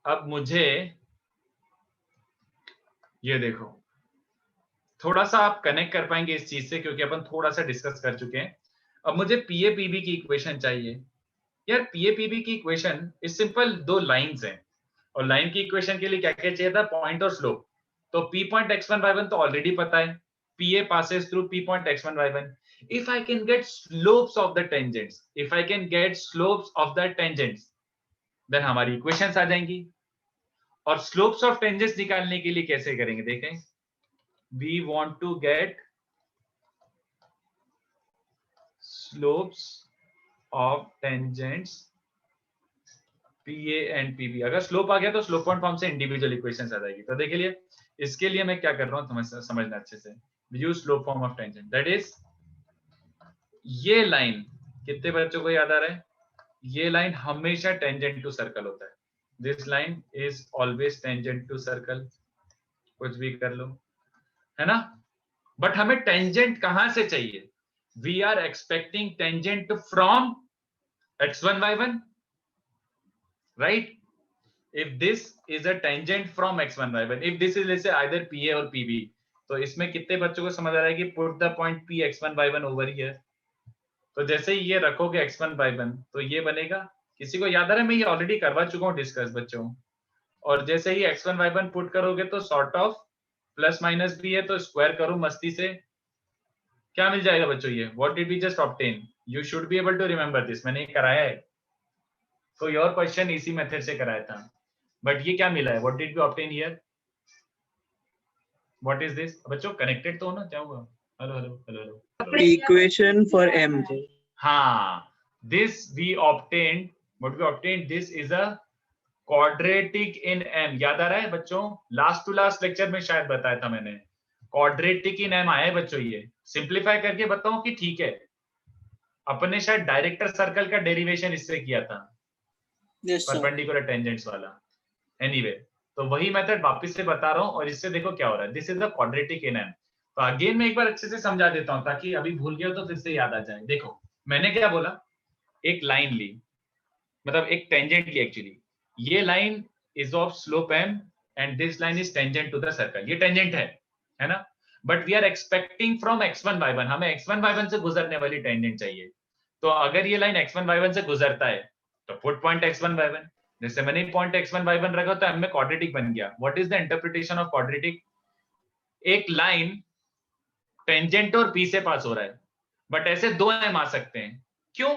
अब मुझे ये देखो, थोड़ा सा आप कनेक्ट कर पाएंगे इस चीज से क्योंकि अपन थोड़ा सा डिस्कस कर चुके हैं. अब मुझे PA PB की इक्वेशन चाहिए. यार PA PB की इक्वेशन इज सिंपल. 2 लाइंस हैं और लाइन की इक्वेशन के लिए क्या क्या चाहिए था? पॉइंट और स्लोप. तो P पॉइंट x1 y1 तो ऑलरेडी पता है. PA passes through P point x1 y1. if I can get slopes of the tangents, then हमारी इक्वेशंस आ जाएंगी। और स्लोप्स ऑफ टेंजेंट्स निकालने के लिए कैसे करेंगे देखें, we want to get slopes of tangents PA and PB। अगर स्लोप आ गया तो स्लोप पॉइंट फॉर्म से इंडिविजुअल इक्वेशंस आ जाएगी। तो देखिए लिए इसके लिए मैं क्या कर रहा हूं समझना अच्छे से, use slope form of tangent, that is ये लाइन, कितने बच्चों को याद आ रहा है, ये लाइन हमेशा टेंजेंट टू सर्कल होता है। This line is always tangent to circle, कुछ भी कर लो, है ना। बट हमें टेंजेंट कहां से चाहिए, we are expecting tangent from x1 y1, right? If this is a tangent from x1 y1, if this is let's say either PA or PB, तो इसमें कितने बच्चों को समझ आ रहा है कि put the point P x1 y1 over here। तो जैसे ही ये रखोगे x1 y1 तो ये बनेगा, किसी को याद आ रहा है, मैं ये ऑलरेडी करवा चुका हूँ डिस्कस बच्चों। और जैसे ही x1 y1 पुट करोगे तो सॉर्ट ऑफ प्लस माइनस भी है, तो स्क्वायर करो मस्ती से, क्या मिल जाएगा बच्चों, ये what did we just obtain, you should be able to remember this, मैंने कराया है तो योर क्वेश्चन इसी मेथड से कराया था। बट ये क्या मिला है, what did we obtain here, what is this बच्चों, कनेक्टेड तो हो ना, क्या हुआ, hello hello hello hello, equation for m। हाँ, this we obtained, what we obtained, this is a quadratic in m। याद आ रहा है बच्चों, लास्ट टू लास्ट लेक्चर में शायद बताया था मैंने, quadratic in m आया है बच्चों। ये सिंप्लीफाई करके बताऊं कि ठीक है, अपने शायद डायरेक्टर सर्कल का डेरिवेशन इससे किया था, परपेंडिकुलर टेंजेंट्स वाला। एनीवे, तो वही मेथड वापस से बता रहा हूं, और इससे देखो क्या हो रहा है, this is the quadratic in m। तो अगेन मैं एक बार अच्छे से समझा देता हूं ताकि अभी भूल गया तो फिर से याद आ जाए। देखो मैंने क्या बोला, एक लाइन ली, मतलब एक टेंजेंट ली एक्चुअली, ये line is of slope m and this line is tangent to the circle, ये टेंजेंट है ना। But we are expecting from x1 y1, हमें x1 y1 से गुजरने वाली टेंजेंट चाहिए। तो अगर ये लाइन x1 y1 से गुजरता है तो पुट पॉइंट x1 y1, जैसे मैंने पॉइंट x1 y1 रखा तो m में क्वाड्रेटिक बन गया। What is the interpretation of quadratic, एक लाइन टेंजेंट और p से पास हो रहा है, बट ऐसे दो m आ सकते हैं, क्यों,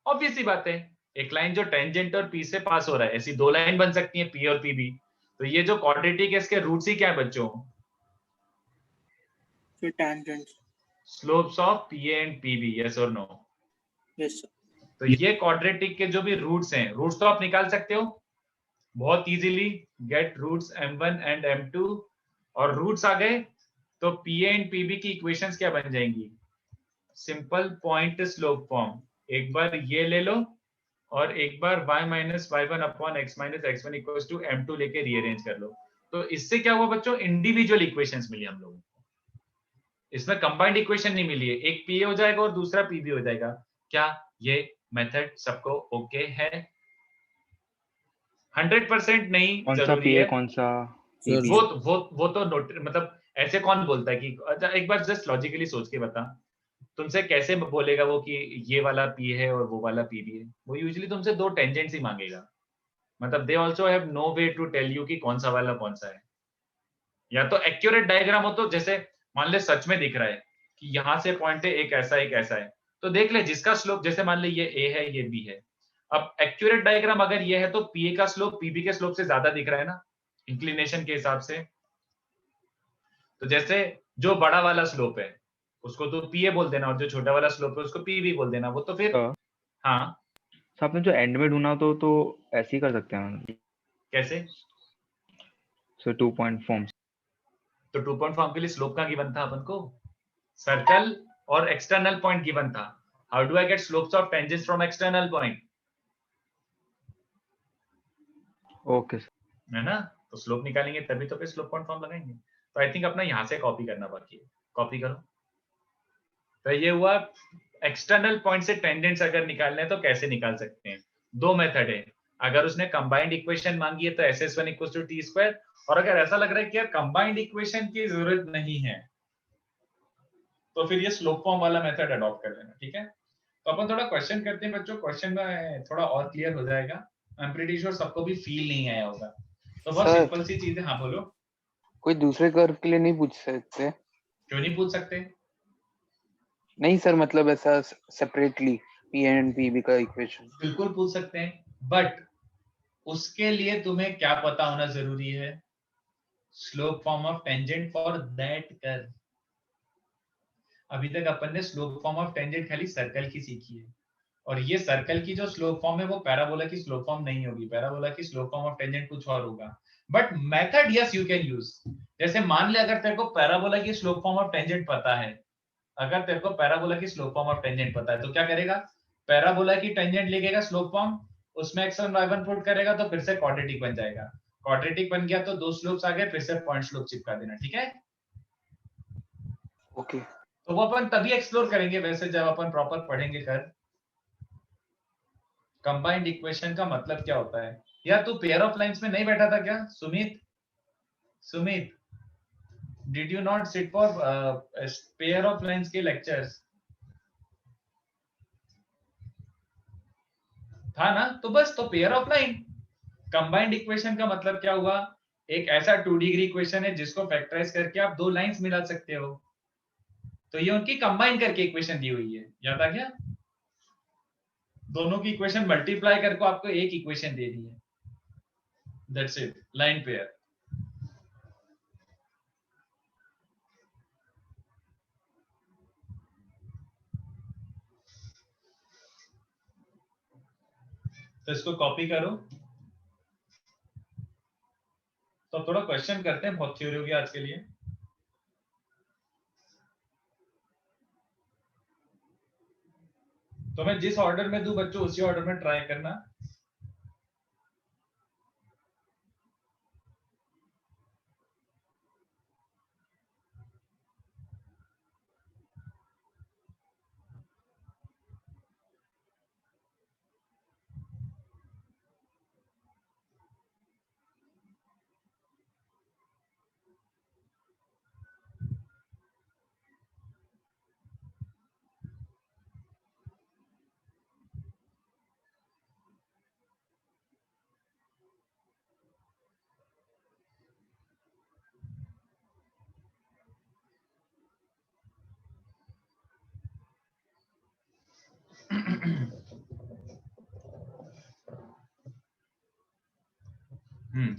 ऑब्वियस सी बात है, एक लाइन जो टेंजेंट और p से पास हो रहा है, ऐसी दो लाइन बन सकती है p और pb। तो ये जो क्वाड्रेटिक है इसके रूट्स ही क्या है बच्चों, tangents, slopes of pa and pb, yes और नो। yes sir। तो ये क्वाड्रेटिक के जो भी रूट्स हैं, रूट्स तो आप निकाल सकते हो बहुत easily, gate roots m1 and m2, और रूट्स आ गए तो pa एंड pb की इक्वेशंस क्या बन जाएंगी, सिंपल पॉइंट स्लोप फॉर्म। एक बार ये ले लो और एक बार y minus y1 upon x minus x1 equals to m2 लेके रीअरेंज कर लो। तो इससे क्या हुआ बच्चों, इंडिविजुअल इक्वेशंस मिली हम लोगों को, इसमें कंबाइंड इक्वेशन नहीं मिली है, एक pa हो जाएगा और दूसरा pb हो जाएगा। क्या ये मेथड सबको ओके है? 100% नहीं कौन सा जरूरी पी है, है कौन सा सर, वो तो नोट, मतलब ऐसे कौन बोलता है कि, अच्छा एक बार जस्ट लॉजिकली सोच के बता, तुमसे कैसे बोलेगा वो कि ये वाला पी है और वो वाला पी भी है? वो यूजुअली तुमसे दो टेंजेंट्स ही मांगेगा, मतलब they also have no way to tell you कि कौन सा वाला कौन सा है। या तो एक्यूरेट डायग्राम हो, तो जैसे मान ले सच में दिख रहा है कि यहाँ से पॉइंट है, एक ऐसा है, तो देख ले जिसका स्लोप, जैसे मान ले ये a है ये b है, अब एक्यूरेट डायग्राम अगर ये है तो pa का स्लोप pb के स्लोप से ज्यादा दिख रहा है ना, इंक्लिनेशन के हिसाब से। तो जैसे जो बड़ा वाला स्लोप है उसको तो pa बोल देना, और जो छोटा वाला स्लोप है उसको pb बोल देना, वो तो फिर हाँ तो आपने जो एंड में ढूंढा तो ऐसे ही कर सकते हैं कैसे, सो 2 पॉइंट फॉर्म। तो 2 पॉइंट फॉर्म के लिए स्लोप का गिवन था अपन को, सर्कल और एक्सटर्नल पॉइंट गिवन था। How do I get slopes of tangents from external point, okay है ना। तो स्लोप निकालेंगे तभी तो फिर स्लोप पॉइंट फॉर्म लगाएंगे। तो आई थिंक अपना यहाँ से कॉपी करना बाकी है, कॉपी करो। तो ये हुआ एक्सटर्नल पॉइंट से टेंजेंट्स अगर निकालने हैं तो कैसे निकाल सकते हैं, दो मेथड है। अगर उसने कंबाइंड इक्वेशन मांगी है तो SS1 equals to t square, और अगर ऐसा लग रहा है कि यार कंबाइंड इक्वेशन की जरूरत नहीं है तो फिर ये स्लोप फॉर्म वाला मेथड अडॉप्ट कर लेना, ठीक है। तो अपन थोड़ा क्वेश्चन करते हैं बच्चों, क्वेश्चन में थोड़ा और क्लियर हो जाएगा। आई एम प्रीटी श्योर सबको भी फील नहीं आया होगा, तो बहुत सिंपल सी चीज है। हाँ बोलो। कोई दूसरे कर्व के लिए नहीं पूछ सकते? क्यों नहीं पूछ सकते, नहीं सर, मतलब ऐसा सेपरेटली पी एंड पीबी का इक्वेशन। बिल्कुल पूछ सकते हैं, बट उसके लिए तुम्हें क्या पता होना जरूरी है? Slope form of tangent for that curve. अभी तक अपन ने स्लोप फॉर्म ऑफ टेंजेंट खाली सर्कल की सीखी है, और ये सर्कल की जो स्लोप फॉर्म है वो पैराबोला की स्लोप फॉर्म नहीं होगी, पैराबोला की स्लोप फॉर्म ऑफ टेंजेंट कुछ और होगा। But method yes you can use. जैसे मान ले अगर तेरे को पैराबोला की स्लोप फॉर्म ऑफ टेंजेंट पता है, अगर तेरे को पैराबोला की स्लोप फॉर्म ऑफ टेंजेंट पता है तो क्या करेगा? पैराबोला की टेंजेंट लिखेगा स्लोप फॉर्म, उसमें x1 y1 पुट करेगा तो फिर से क्वाड्रेटिक बन जाएगा। क्वाड्रेटिक बन गया तो दो स्लोप्स आ गए, फिर से पॉइंट स्लोप चिपका देना, ठीक है? ओके। तो वो अपन तभी एक्सप्लोर करेंगे वैसे जब अपन प्रॉपर पढ़ेंगे कर कंबाइंड इक्वेशन का मतलब क्या होता है। या तू पेयर ऑफ लाइंस में नहीं बैठा था क्या Sumit? Sumit, did you not sit for pair of lines के लेक्चर्स? था ना? तो बस, तो pair of line combined equation का मतलब क्या हुआ? एक ऐसा 2 डिग्री इक्वेशन है जिसको फैक्टराइज करके आप दो लाइंस मिला सकते हो, तो ये उनकी कंबाइन करके इक्वेशन दी हुई है। याद आ गया? दोनों की इक्वेशन मल्टीप्लाई करके आपको एक इक्वेशन दे दी है, दैट्स इट, लाइन पेयर। तो इसको कॉपी करो। तो थोड़ा क्वेश्चन करते हैं, बहुत थ्योरी हो गया आज के लिए। तो मैं जिस ऑर्डर में दूं बच्चों उसी ऑर्डर में ट्राई करना।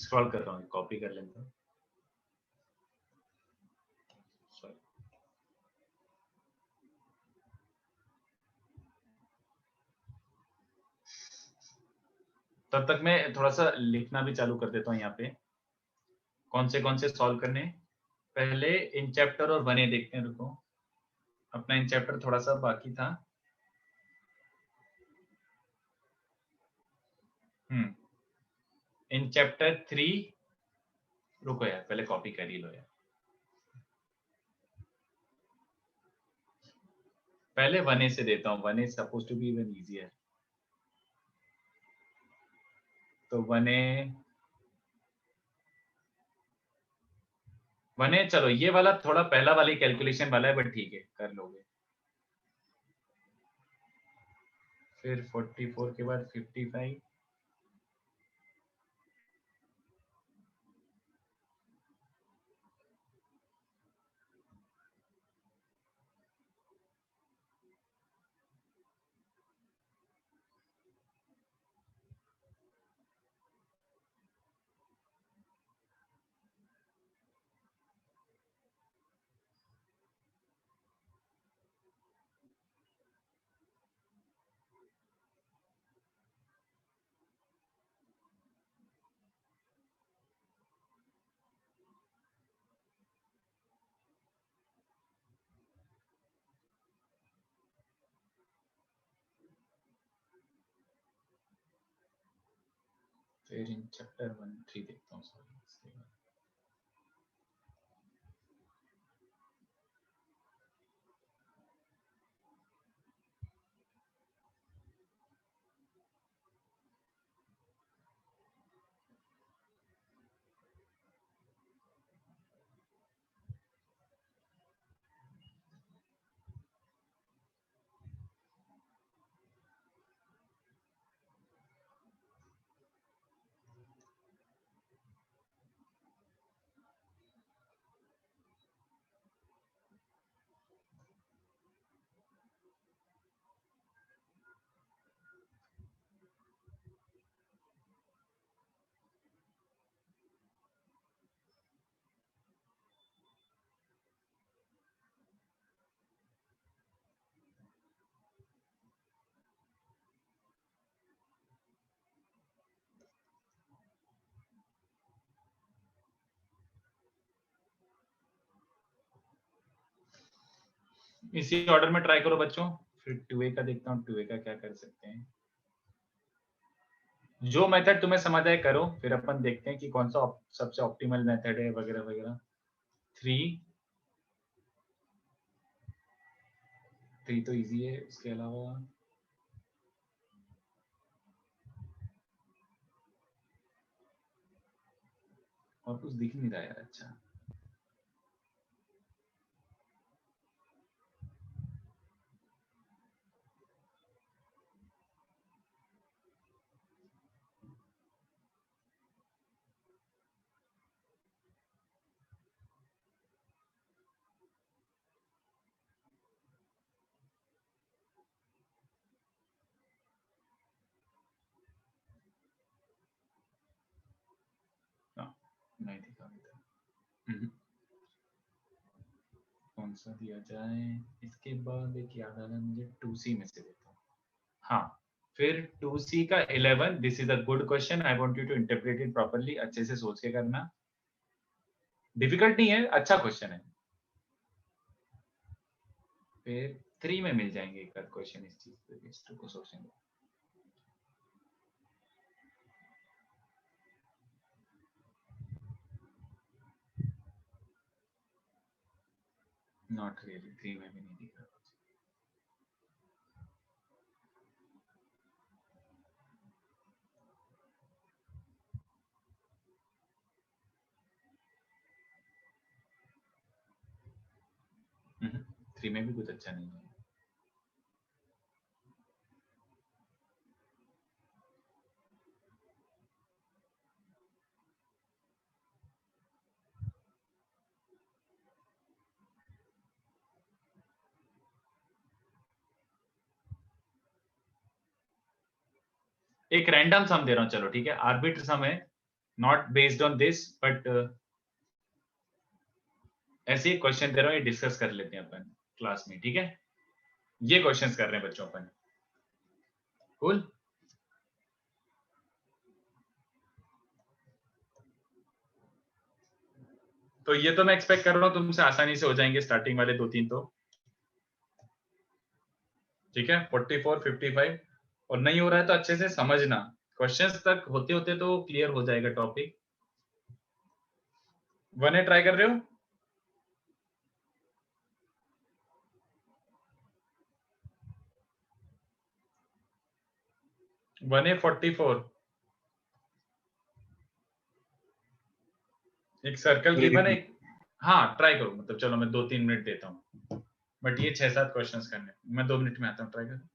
स्क्रॉल कर रहा हूँ, कॉपी कर लेता हूँ। Sorry. तब तक मैं थोड़ा सा लिखना भी चालू कर देता हूँ यहाँ पे, कौन से सॉल्व करने। पहले इन चैप्टर और बने देखते हैं, रुको, अपना इन चैप्टर थोड़ा सा बाकी था। इन चैप्टर 3, रुको यार पहले कॉपी कर ही लो यार, पहले 1A से देता हूँ। 1A suppose to be even easier. तो 1A चलो, ये वाला थोड़ा पहला वाली कैलकुलेशन वाला है, बट ठीक है कर लोगे। फिर 44 के बाद 55, फिर इन चैप्टर 1 3 देखता हूँ। सॉरी, इसी ऑर्डर में ट्राई करो बच्चों, फिर 2a का देखता हूँ 2a का क्या कर सकते हैं। जो मेथड तुम्हें समझ आए करो, फिर अपन देखते हैं कि कौन सा सबसे ऑप्टिमल मेथड है वगैरह वगैरह। 3 तो इजी है, इसके अलावा और कुछ दिख नहीं रहा यार। अच्छा नहीं दिखा अभी तक। कौन सा दिया जाए, इसके बाद एक याद आ रहा है मुझे, 2c में से देता हूँ। हाँ, फिर 2c का 11, this is a good question, I want you to interpret it properly, अच्छे से सोच के करना, डिफिकल्ट नहीं है, अच्छा क्वेश्चन है। फिर 3 में मिल जाएंगे एक आध क्वेश्चन इस चीज पे, इस को सोचेंगे। नॉट रियली, 3 में भी नहीं दिख रहा। हम्म, 3 में भी कुछ अच्छा नहीं है। एक रैंडम सम दे रहा हूँ, चलो ठीक है, आर्बिट्र सम है, not based on this, but ऐसे ही क्वेश्चन दे रहा हूँ, ये डिस्कस कर लेते हैं अपन क्लास में, ठीक है। ये क्वेश्चंस कर रहे हैं बच्चों अपन, कूल। तो ये तो मैं एक्सपेक्ट कर रहा हूँ तुमसे आसानी से हो जाएंगे, स्टार्टिंग वाले 2-3 तो ठीक है। 44, 55 और नहीं हो रहा है तो अच्छे से समझना, क्वेश्चंस तक होते होते तो क्लियर हो जाएगा टॉपिक। 1a ट्राई कर रहे हो? वन ए 44, एक सर्कल गिवन है। हाँ ट्राई करो, मतलब चलो मैं 2-3 मिनट देता हूँ, बट ये 6-7 क्वेश्चंस करने, मैं 2 मिनट में आता हूँ, ट्राई करो।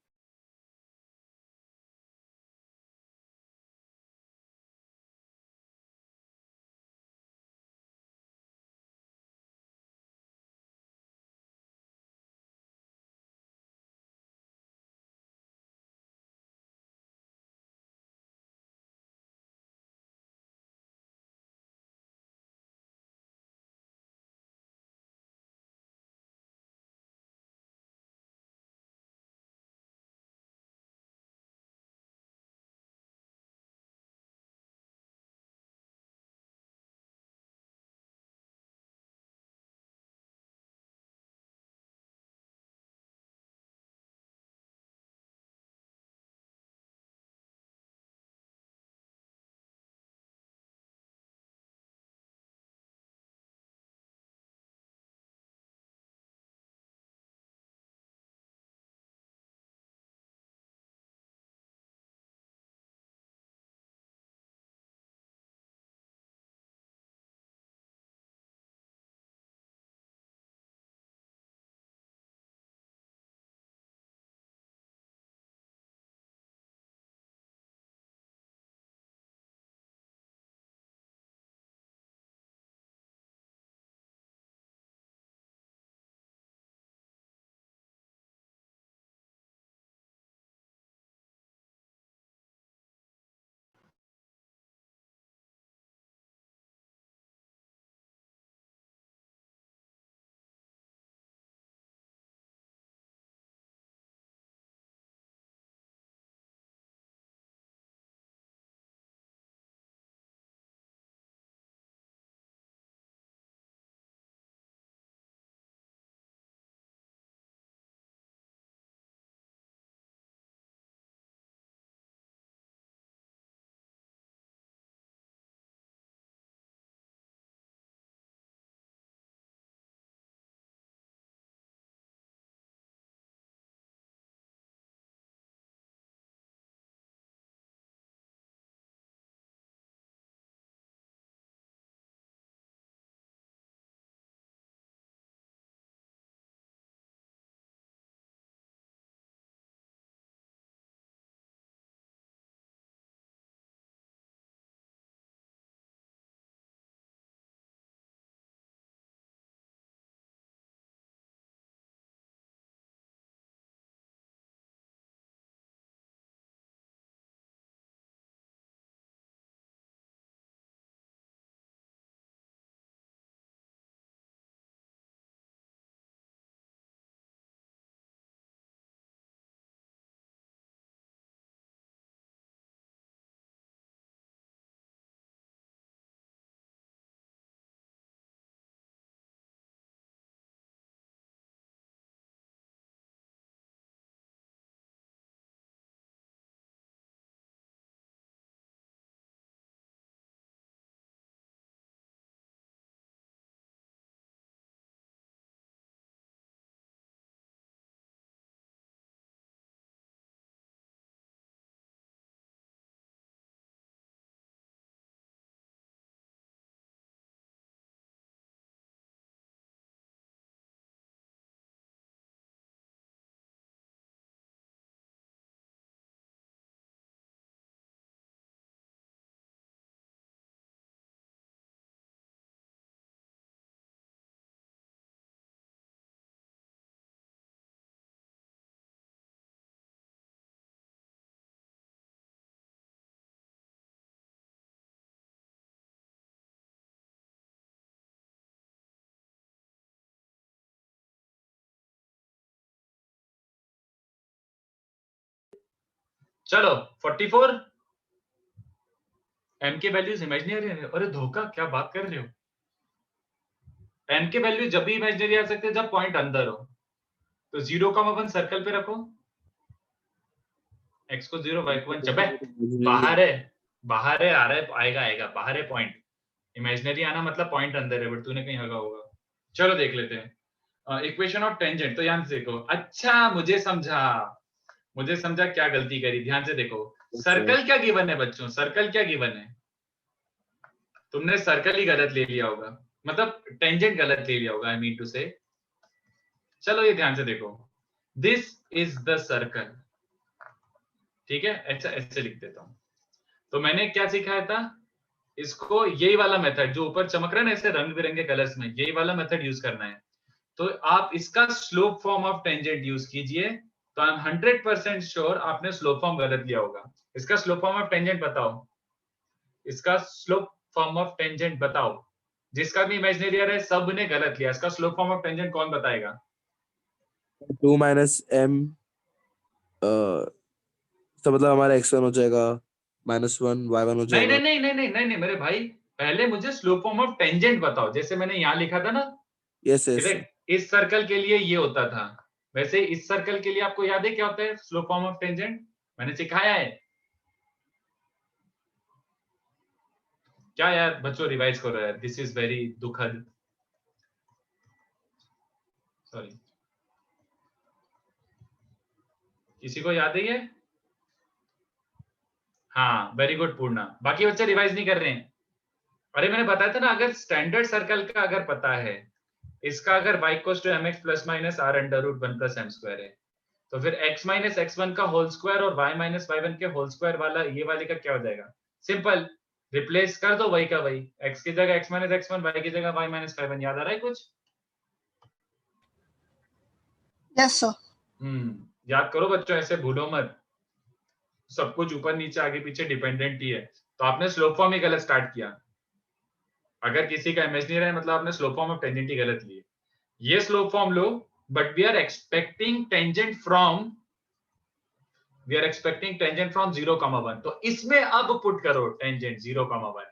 चलो 44 m के वैल्यूज इमेजिनरी है। अरे धोखा, क्या बात कर रहे हो? m के वैल्यू जब भी इमेजिनरी आ सकते हैं जब पॉइंट अंदर हो। तो 0,1 सर्कल पे रखो, x को 0 y को 1। जब बाहर है आ रहा है, आएगा बाहर है पॉइंट। इमेजिनरी आना मतलब पॉइंट अंदर है, बट तूने कहीं हगा होगा। चलो देख लेते हैं इक्वेशन ऑफ टेंजेंट। तो ध्यान से देखो। अच्छा मुझे समझा क्या गलती करी। ध्यान से देखो, सर्कल क्या गिवन है बच्चों? सर्कल क्या गिवन है? तुमने सर्कल ही गलत ले लिया होगा, मतलब टेंजेंट गलत ले लिया होगा, आई मीन टू से। चलो ये ध्यान से देखो, दिस इज द सर्कल, ठीक है? ऐसे लिख देता हूं। तो मैंने क्या सिखाया था? इसको यही वाला मेथड जो ऊपर चमक रहा है ना ऐसे रंग बिरंगे कलर्स में, यही वाला मेथड यूज करना है। तो आप इसका slope form of tangent use कीजिए। तो आई एम 100% श्योर आपने स्लोप फॉर्म गलत लिया होगा। इसका स्लोप फॉर्म ऑफ टेंजेंट बताओ, इसका स्लोप फॉर्म ऑफ टेंजेंट बताओ। जिसका भी इमेजिनरी आ रहा है सब ने गलत लिया। इसका स्लोप फॉर्म ऑफ टेंजेंट कौन बताएगा? 2 माइनस m, तो मतलब हमारा x1 हो जाएगा -1, y1 हो जाएगा। नहीं मेरे भाई, पहले मुझे स्लोप फॉर्म ऑफ टेंजेंट बताओ। जैसे मैंने यहाँ लिखा था ना, यस यस इस सर्कल के लिए ये होता था, वैसे इस सर्कल के लिए आपको याद है क्या होता है स्लोप फॉर्म ऑफ टेंजेंट? मैंने सिखाया है क्या यार? बच्चों रिवाइज करो यार, दिस इज वेरी दुखद। सॉरी, किसी को याद है ये? हाँ वेरी गुड पूर्णा। बाकी बच्चे रिवाइज नहीं कर रहे हैं। अरे मैंने बताया था ना, अगर स्टैंडर्ड सर्कल का अगर पता है, इसका अगर y equals to mx plus minus r under root 1 plus m square है, तो फिर x माइनस x1 का होल स्क्वायर और y माइनस y1 के होल स्क्वायर वाला ये वाले का क्या हो जाएगा? सिंपल, रिप्लेस कर दो वही का वही, x की जगह x माइनस x1, y की जगह y माइनस y1। याद आ रहा है कुछ? Yes sir. याद करो बच्चों, ऐसे भूलो मत। सब कुछ ऊपर नीचे आगे पीछे डिपेंडेंट ही है। तो आपने स्लोप फॉर्म ही गलत स्टार्ट किया। अगर किसी का इमेजिनरी है मतलब आपने स्लोप फॉर्म ऑफ टेंजेंट ही गलत लिए। ये स्लोप फॉर्म लो, but we are expecting tangent from 0,1। तो इसमें अब पुट करो टेंजेंट 0,1।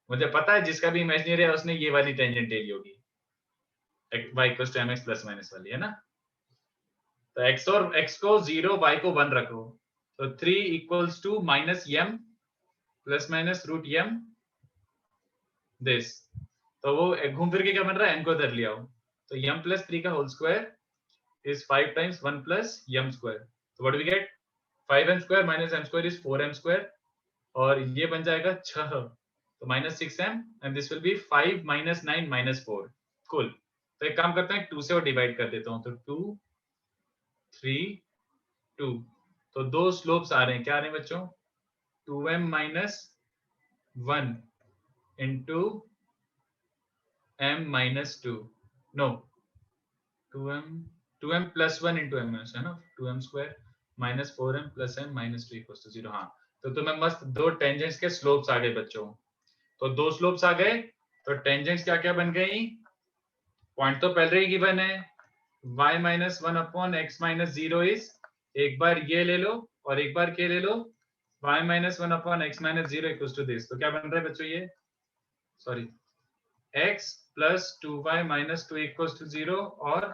मुझे पता है जिसका भी इमेजिनरी है उसने ये वाली टेंजेंट ले ली होगी, y equals to mx plus minus वाली, है ना? तो x और x को 0, y को 1 रखो। तो 3 equals to minus m plus minus root m this. तो वो घूम फिर के क्या बन रहा है? m को इधर ले आओ। तो m प्लस 3 का whole square is 5 times 1 plus m square. तो what we get? 5m square minus m square is 4m square, और ये बन जाएगा 6, तो minus 6m, and this will be 5 minus 9 minus 4। Cool. तो एक काम करते हैं, 2 से और डिवाइड कर देता हूँ। तो 2 3 2। तो दो स्लोप्स आ रहे हैं। क्या आ रहे हैं बच्चों? 2m minus 1 into m minus 2, no 2m plus 1 into m है ना, 2m square minus 4m plus m minus 2 equals to 0। हाँ, तो तुम्हें मस्त दो टेंजेंट्स के स्लोप्स आ गए बच्चों। तो दो स्लोप्स आ गए, तो टेंजेंट्स क्या क्या बन गई? पॉइंट तो पहले ही गिवन है, y minus 1 upon x minus 0 is, एक बार ये ले लो और एक बार के ले लो, y minus 1 upon x minus 0 equals to this. तो क्या बन रहा है बच्चों? ये sorry, x plus 2y minus 2 equals to 0 और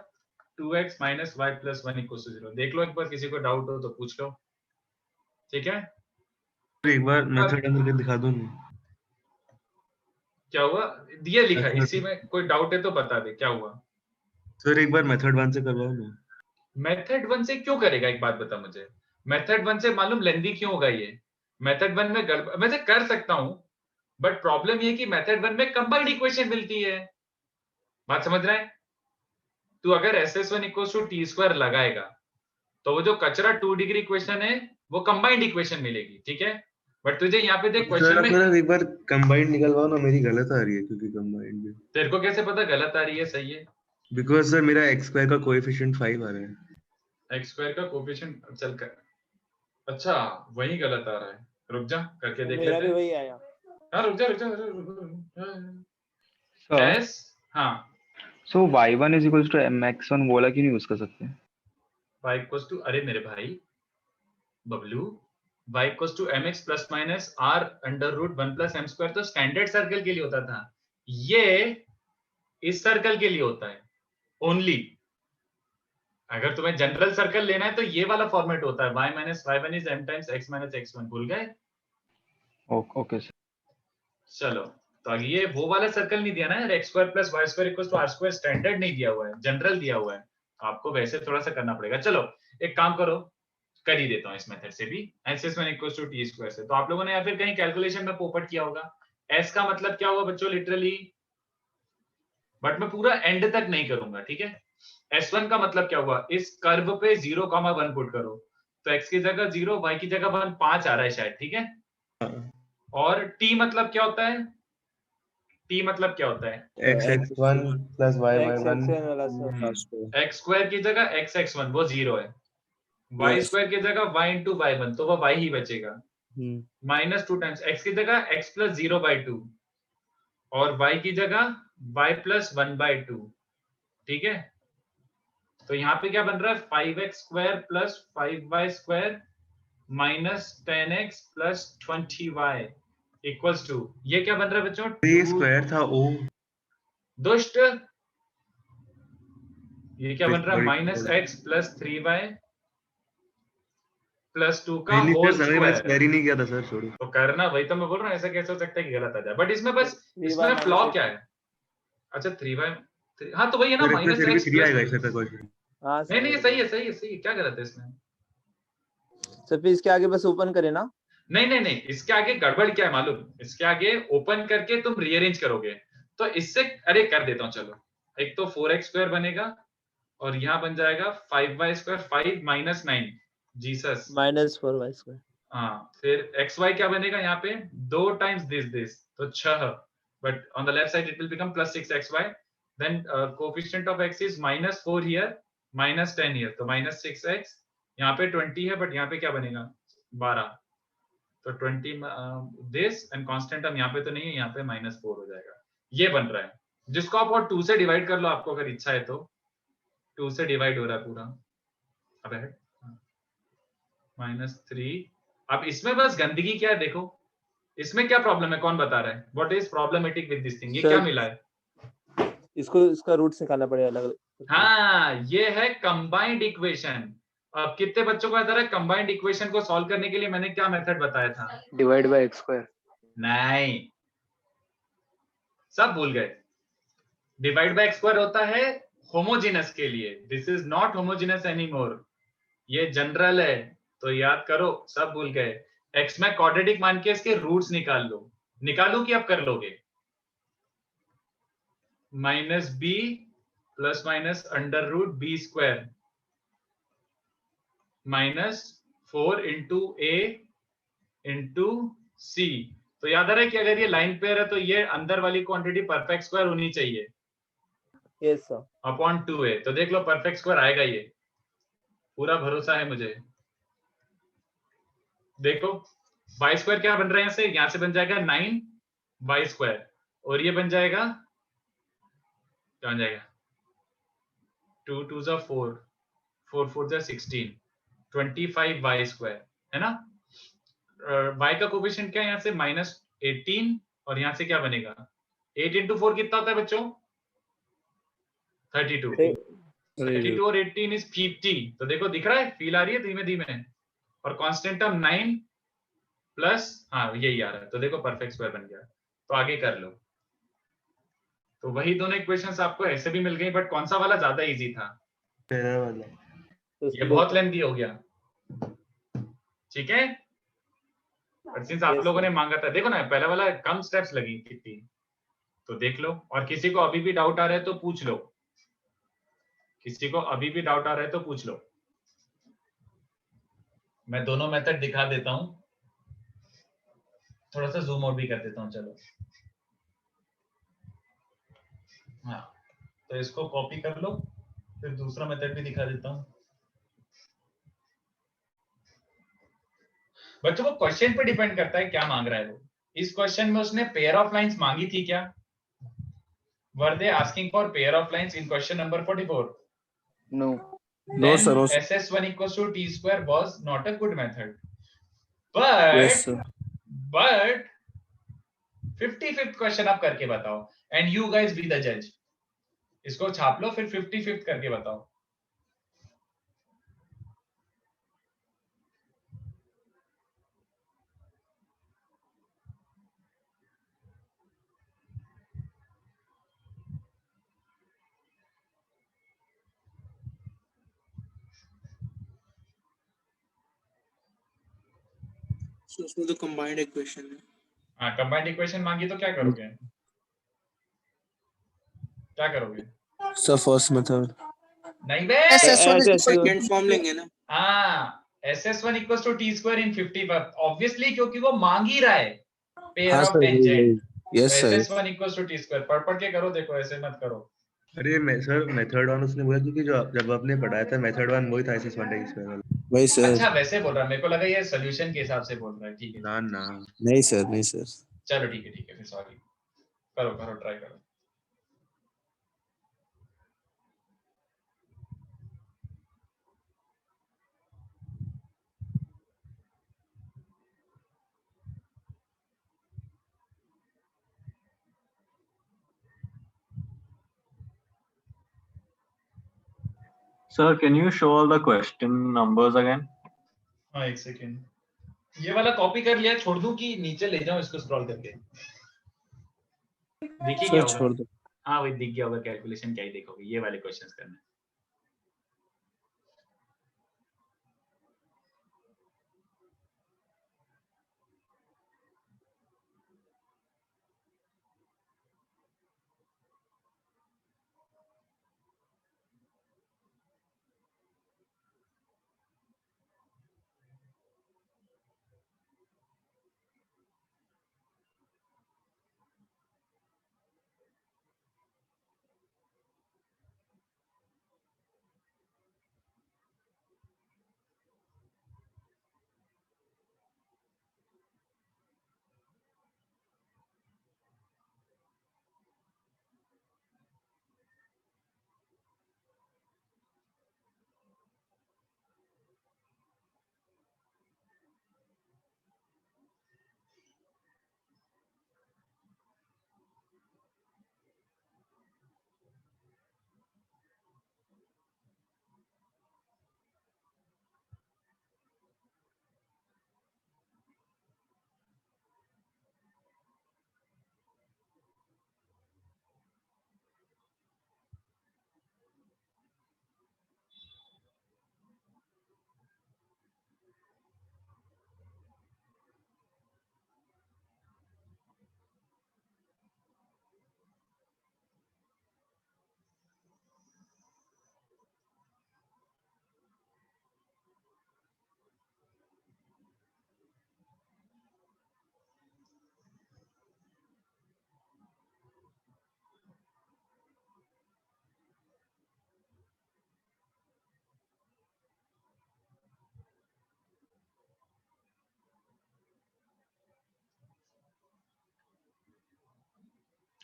2x minus y plus 1 equals to 0। देख लो एक बार, किसी को डाउट हो तो पूछ लो, ठीक है? एक बार मेथड करके दिखा दो ना। क्या हुआ? ये लिखा है इसी में, कोई डाउट है तो बता दे क्या हुआ। सर एक बार मेथड 1 से करवाओ ना। मेथड 1 से क्यों करेगा? एक बात बता मुझे, मेथड 1 से मालूम लेंदी क्यों होगा? ये मेथड 1 में वैसे कर सकता हूं, बट प्रॉब्लम ये कि मेथड 1 में कंबाइंड इक्वेशन मिलती है। बात समझ रहा है? तू अगर SS1 equals to T square लगाएगा तो वो जो कचरा 2 डिग्री इक्वेशन है वो कंबाइंड इक्वेशन मिलेगी, ठीक है? बट तुझे यहाँ पे देख क्वेश्चन में, सर एक बार कंबाइंड निकलवाओ ना, मेरी गलत आ रही है क्योंकि कंबाइंड में। तेरे को कैसे पता गलत आ रही है सही है? बिकॉज़ सर मेरा x स्क्वायर का कोएफिशिएंट 5 आ रहा है। x स्क्वायर का कोएफिशिएंट चल कर, अच्छा वही गलत आ रहा है। रुक जा, करके देख मेरा लेते भी हैं। वही आया। हाँ रुक जा। सर S, हाँ सो y1 is equals to mx1 बोला क्यों नहीं यूज कर सकते? y इक्वल्स टू, अरे मेरे भाई Bablu, y equals to mx plus minus r under root 1 plus m square, तो स्टैंडर्ड सर्कल के लिए होता था, ये इस सर्कल के लिए होता है ओनली। अगर तुम्हें जनरल सर्कल लेना है तो ये वाला फॉर्मेट होता है, y minus y1 is m times x minus x1। भूल गए? Okay sir. चलो, तो आगे ये वो वाला सर्कल नहीं दिया ना यार, x square plus y square equals to r square, standard नहीं दिया हुआ है, जनरल दिया हुआ है। आपको वैसे थोड़ा सा करना पड़ेगा। चलो एक काम करो, कर ही देता हूँ इस मेथड से भी, s1 equals to t square से। तो आप लोगों ने या फिर कहीं कैलकुलेशन में पोपट किया होगा, s का मतलब क्या होगा बच्चों लिटरली, बट मैं पूरा एंड तक नहीं करूंगा, ठीक है। S1 का मतलब क्या हुआ, इस कर्व पे 0,1 पुट करो, तो x की जगह 0, y की जगह 1, 5 आ रहा है शायद, ठीक है। और t मतलब क्या होता है, t मतलब क्या होता है, x1 plus y1 x square की जगह x(x1) वो 0 है, y स्क्वायर की जगह y इंटू y1, तो वो y ही बचेगा, माइनस 2 टाइम्स x की जगह x प्लस 0/2 और y की जगह y प्लस 1/2, ठीक है। तो यहाँ पे क्या बन रहा है, 5x square plus 5y square minus 10x plus 20y equals to, ये क्या बन रहा है बच्चों, 3 स्क्वायर था ओ दुष्ट, ये क्या बन रहा है, minus x plus 3y plus 2 का होल स्क्वायर ही नहीं किया था सर, छोड़ो। तो करना, वही तो मैं बोल रहा हूँ, ऐसा कैसे हो सकता है कि गलत आ जाए, बट इसमें बस इसमें फ्लॉ क्या है, अच्छा 3y, हाँ तो वही है ना, माइनस x प्लस, नहीं नहीं सही है, सही है, सही है, क्या गलत है इसमें। सर फिर इसके आगे बस ओपन करें ना, नहीं नहीं नहीं, इसके आगे गड़बड़ क्या है मालूम, इसके आगे ओपन करके तुम रीअरेंज करोगे तो इससे, अरे कर देता हूँ चलो, एक तो 4x स्क्वायर बनेगा और यहाँ बन जाएगा 5y square, 5 minus 9 Jesus minus 4y square, हाँ, फिर xy क्या बनेगा यहाँ पे, 2 टाइम्स दिस तो 6, but on the left side it will become plus 6xy, then coefficient of x is minus 4 here, minus 10 here, तो माइनस 6x, यहाँ पे 20 है बट यहाँ पे क्या बनेगा 12, तो 20 दिस एंड कांस्टेंट टर्म यहाँ पे तो नहीं है, यहाँ पे माइनस 4 हो जाएगा, ये बन रहा है, जिसको आप और 2 से डिवाइड कर लो आपको अगर इच्छा है तो, 2 से डिवाइड हो रहा है पूरा, अब है -3। अब इसमें बस गंदगी क्या है देखो, इसमें क्या प्रॉब्लम है, कौन बता रहा है, what is problematic with this thing, ये क्या मिला है, इसको इसका रूट निकालना पड़ेगा अलग। हाँ ये है कंबाइंड इक्वेशन। अब कितने बच्चों को आता है कंबाइंड इक्वेशन को सॉल्व करने के लिए मैंने क्या मेथड बताया था, डिवाइड बाय x स्क्वायर, नहीं सब भूल गए, डिवाइड बाय x स्क्वायर होता है होमोजेनस के लिए, this is not homogeneous anymore, ये जनरल है, तो याद करो, सब भूल गए। x में क्वाड्रेटिक मान के इसके रूट्स निकाल लो, निकालू कि आप कर लोगे, minus b plus minus under root b square minus 4 into a into c, तो याद आ रहा है कि अगर ये लाइन पेयर है तो ये अंदर वाली क्वांटिटी परफेक्ट स्क्वायर होनी चाहिए, यस सर, अपॉन 2a, तो देख लो परफेक्ट स्क्वायर आएगा, ये पूरा भरोसा है मुझे। देखो y स्क्वायर क्या बन रहा है, यहाँ से बन जाएगा 9y स्क्वायर, और ये बन जाएगा क्या बन जाएगा, 2 2 जा 4, 4 4 जा 16, 25y स्क्वायर है ना। y का कोएफिशिएंट क्या है, यहाँ से -18 और यहाँ से क्या बनेगा, 8 इंटू 4 कितना होता है बच्चों, 32, 32 और 18 इज 50, तो देखो दिख रहा है, फील आ रही है धीमे धीमे, और कांस्टेंट टर्म 9 प्लस, हाँ यही आ रहा है, तो देखो परफेक्ट स्क्वायर बन गया, तो आगे कर लो। तो वही दोनों इक्वेशंस आपको ऐसे भी मिल गई, बट कौन सा वाला ज्यादा इजी था, ये बहुत लेंथी हो गया, ठीक है। बट सिंस आप लोगों ने मांगा था, देखो ना पहला वाला कम स्टेप्स लगी कितनी, तो देख लो, और किसी को अभी भी डाउट आ रहा है तो पूछ लो, किसी को अभी भी डाउट आ रहा है तो पूछ लो, मैं दोनों मेथड दिखा देता हूं, थोड़ा सा जूम आउट भी कर देता हूं, चलो हाँ, तो इसको कॉपी कर लो, फिर दूसरा मेथड भी दिखा देता हूं। बच्चों को क्वेश्चन पे डिपेंड करता है क्या मांग रहा है वो, इस क्वेश्चन में उसने पेयर ऑफ लाइंस मांगी थी क्या, were they asking for pair of lines in question number 44? No No, sir. SS1 equals to t square was not a good method. Yes but sir but 55th question आप करके बताओ and you guys be the जज। इसको छाप लो फिर 55th करके बताओ। So उसमें तो combined equation है। हाँ कंबाइंड इक्वेशन मांगी तो क्या करोगे? क्या करोगे? सर फर्स्ट मेथड नहीं बे। SS1 is equal to second form लेंगे ना। हाँ SS1 equals to t square in 55 obviously क्योंकि वो मांग ही रहा है पेयर हाँ ऑफ सर टेंजेंट। यस तो sir SS1 equals to t square पढ़ के करो, देखो ऐसे मत करो। अरे सर मेथड वन उसने बोला क्योंकि जो जब आपने पढ़ाया था मेथड वन वही था SS1 इसमें वाला। वही सर अच्छा वैसे बोल रहा है, मेरे को लगा ये सोल्यूशन के हिसाब से बोल रहा है। ठीक है ना ना नहीं सर नहीं सर चलो ठीक है फिर सॉरी। करो ट्राई करो। Sir, can you show all the question numbers again? हाँ एक सेकेंड। ये वाला कॉपी कर लिया, छोड़ दूं कि नीचे ले जाऊं इसको स्क्रॉल करके? दिख ही सर गया होगा। छोड़ दो हाँ वही दिख गया होगा, कैलकुलेशन क्या ही देखोगे, ये वाले क्वेश्चंस करने।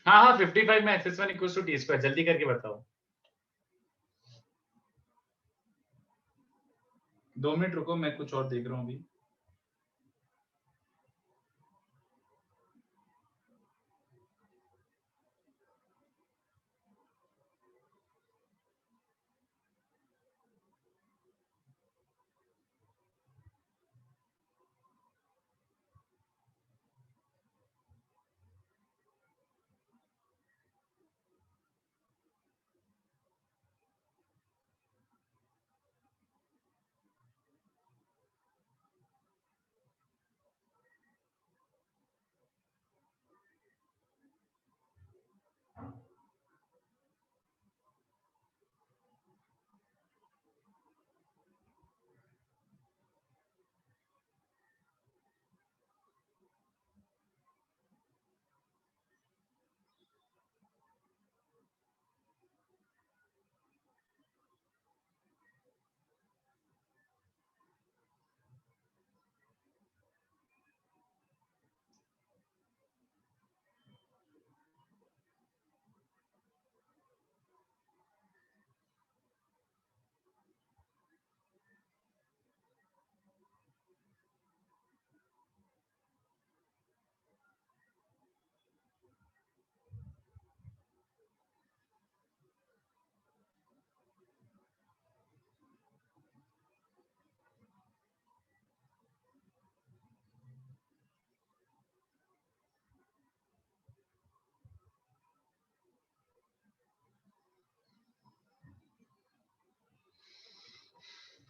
हाँ 55 में SS1 equals to t square, जल्दी करके बताओ। 2 मिनट रुको, मैं कुछ और देख रहा हूँ अभी।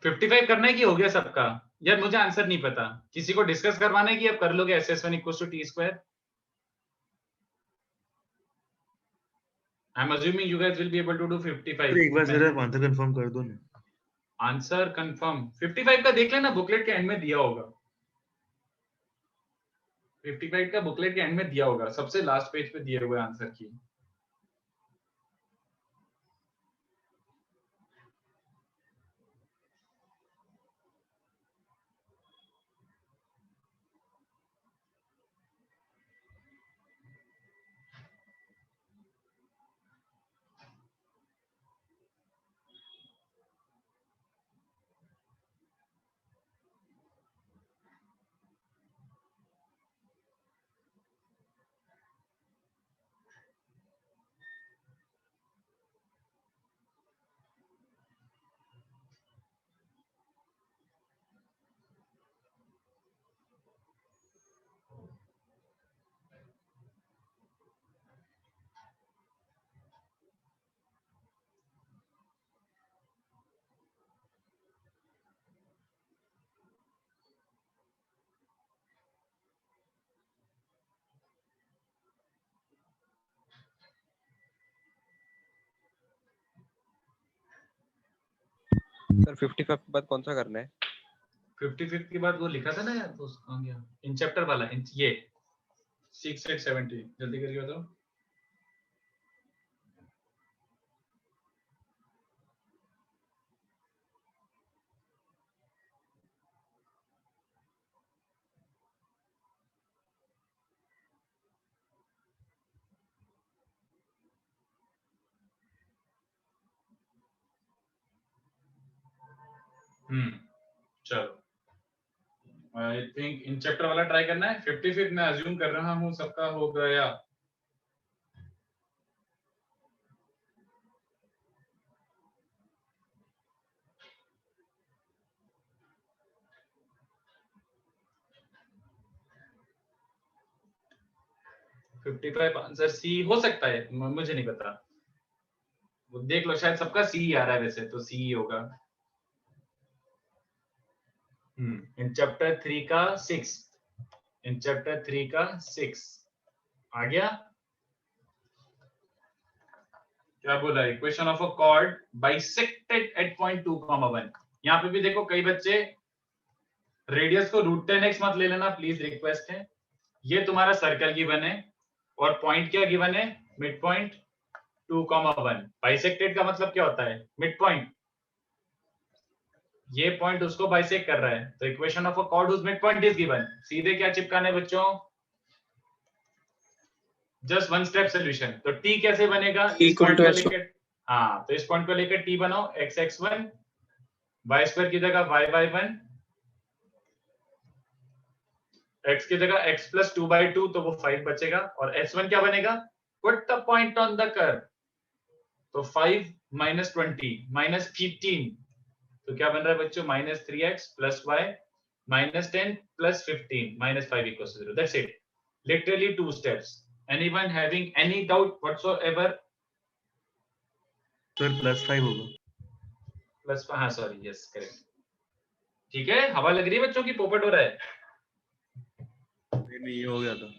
55 करना है कि हो गया सबका? यार मुझे आंसर नहीं पता, किसी को डिस्कस करवाना है कि अब कर लोगे SS1 equals to t²? I'm assuming you guys will be able to do 55. एक बार जरा आंसर कंफर्म कर दो ना। आंसर कंफर्म 55 का देख लेना, बुकलेट के एंड में दिया होगा। 55 का बुकलेट के एंड में दिया होगा, सबसे लास्ट पेज पे दिए हुए आंसर की। सर 55 के बाद कौन सा करना है? 55 के बाद वो लिखा था ना यार, तो कहाँ गया? इन चैप्टर वाला, ये 6 8 70 जल्दी करके बताओ। चलो आई थिंक इन चैप्टर वाला ट्राई करना है। 55 मैं अज्यूम कर रहा हूँ सबका हो गया। फिफ्टी फाइव आंसर सी हो सकता है, मुझे नहीं पता, वो देख लो, शायद सबका सी आ रहा है, वैसे तो सी होगा। इन चैप्टर 3 का 6, इन चैप्टर 3 का 6 आ गया। क्या बोला? Equation of a cord bisected eight point 2,1। यहाँ पे भी देखो कई बच्चे रेडियस को √10x मत ले लेना प्लीज, रिक्वेस्ट है। ये तुम्हारा सर्कल गिवन है और पॉइंट क्या गिवन है? Mid point 2,1। बाइसेक्टेड का मतलब क्या होता है? Mid point. ये पॉइंट उसको बाइसेक्ट कर रहा है, तो equation of a chord whose mid point is given. सीधे क्या चिपकाना है बच्चों? Just one step solution. तो t कैसे बनेगा? इस पॉइंट को लेकर, हाँ, तो इस पॉइंट को लेकर t बनाओ x(x1), y² की जगह y(y1), x की जगह x + 2/2, तो वो 5 बचेगा। और s1 क्या बनेगा? Put the point on the curve, तो 5 - 20 - 15, तो क्या बन रहा है बच्चों? -3x + y - 10 + 15 - 5 = 0। That's it, literally 2 steps. Anyone having any doubt whatsoever? Sir +5 होगा। +5, हाँ सॉरी, यस करेक्ट। ठीक है, हवा लग रही है बच्चों की, पोपट हो रहा है? नहीं, ये हो गया था।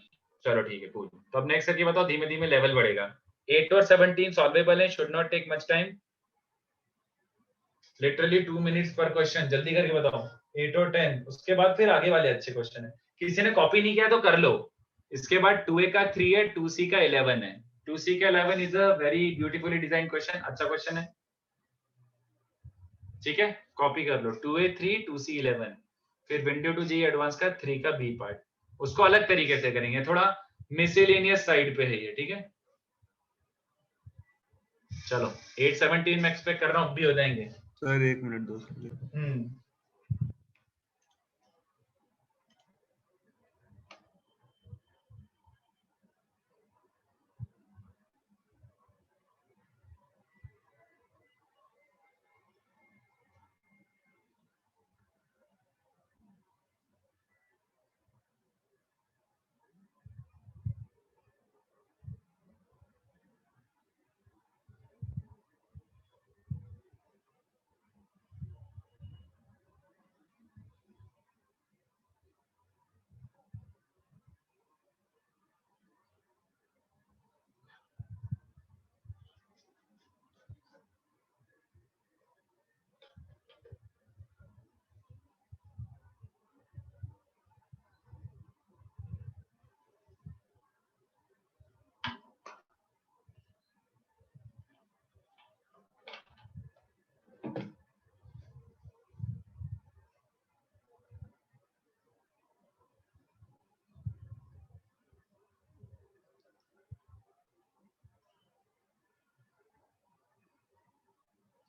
चलो ठीक है, कूल। तो अब नेक्स्ट करके बताओ, धीमे धीमे लेवल बढ़ेगा। 8 और 17 सॉल्वेबल है, should not take much time, literally 2 minutes पर क्वेश्चन। जल्दी करके बताओ 8 और 10, उसके बाद फिर आगे वाले अच्छे क्वेश्चन है। किसी ने कॉपी नहीं किया तो कर लो। इसके बाद 2a का 3 है, 2c का 11 है। 2c का 11 is a very beautifully design question, अच्छा क्वेश्चन है। ठीक है, कॉपी कर लो। 2a 3, 2c 11, फिर विंडो टू जी एडवांस का 3 का बी पार्ट, उसको अलग तरीके से करेंगे, थोड़ा मिसलेनियस साइड पे है ये। ठीक है, चलो 8 17 मैं एक्सपेक्ट कर रहा हूँ भी हो जाएंगे। सर 1 मिनट दो सर।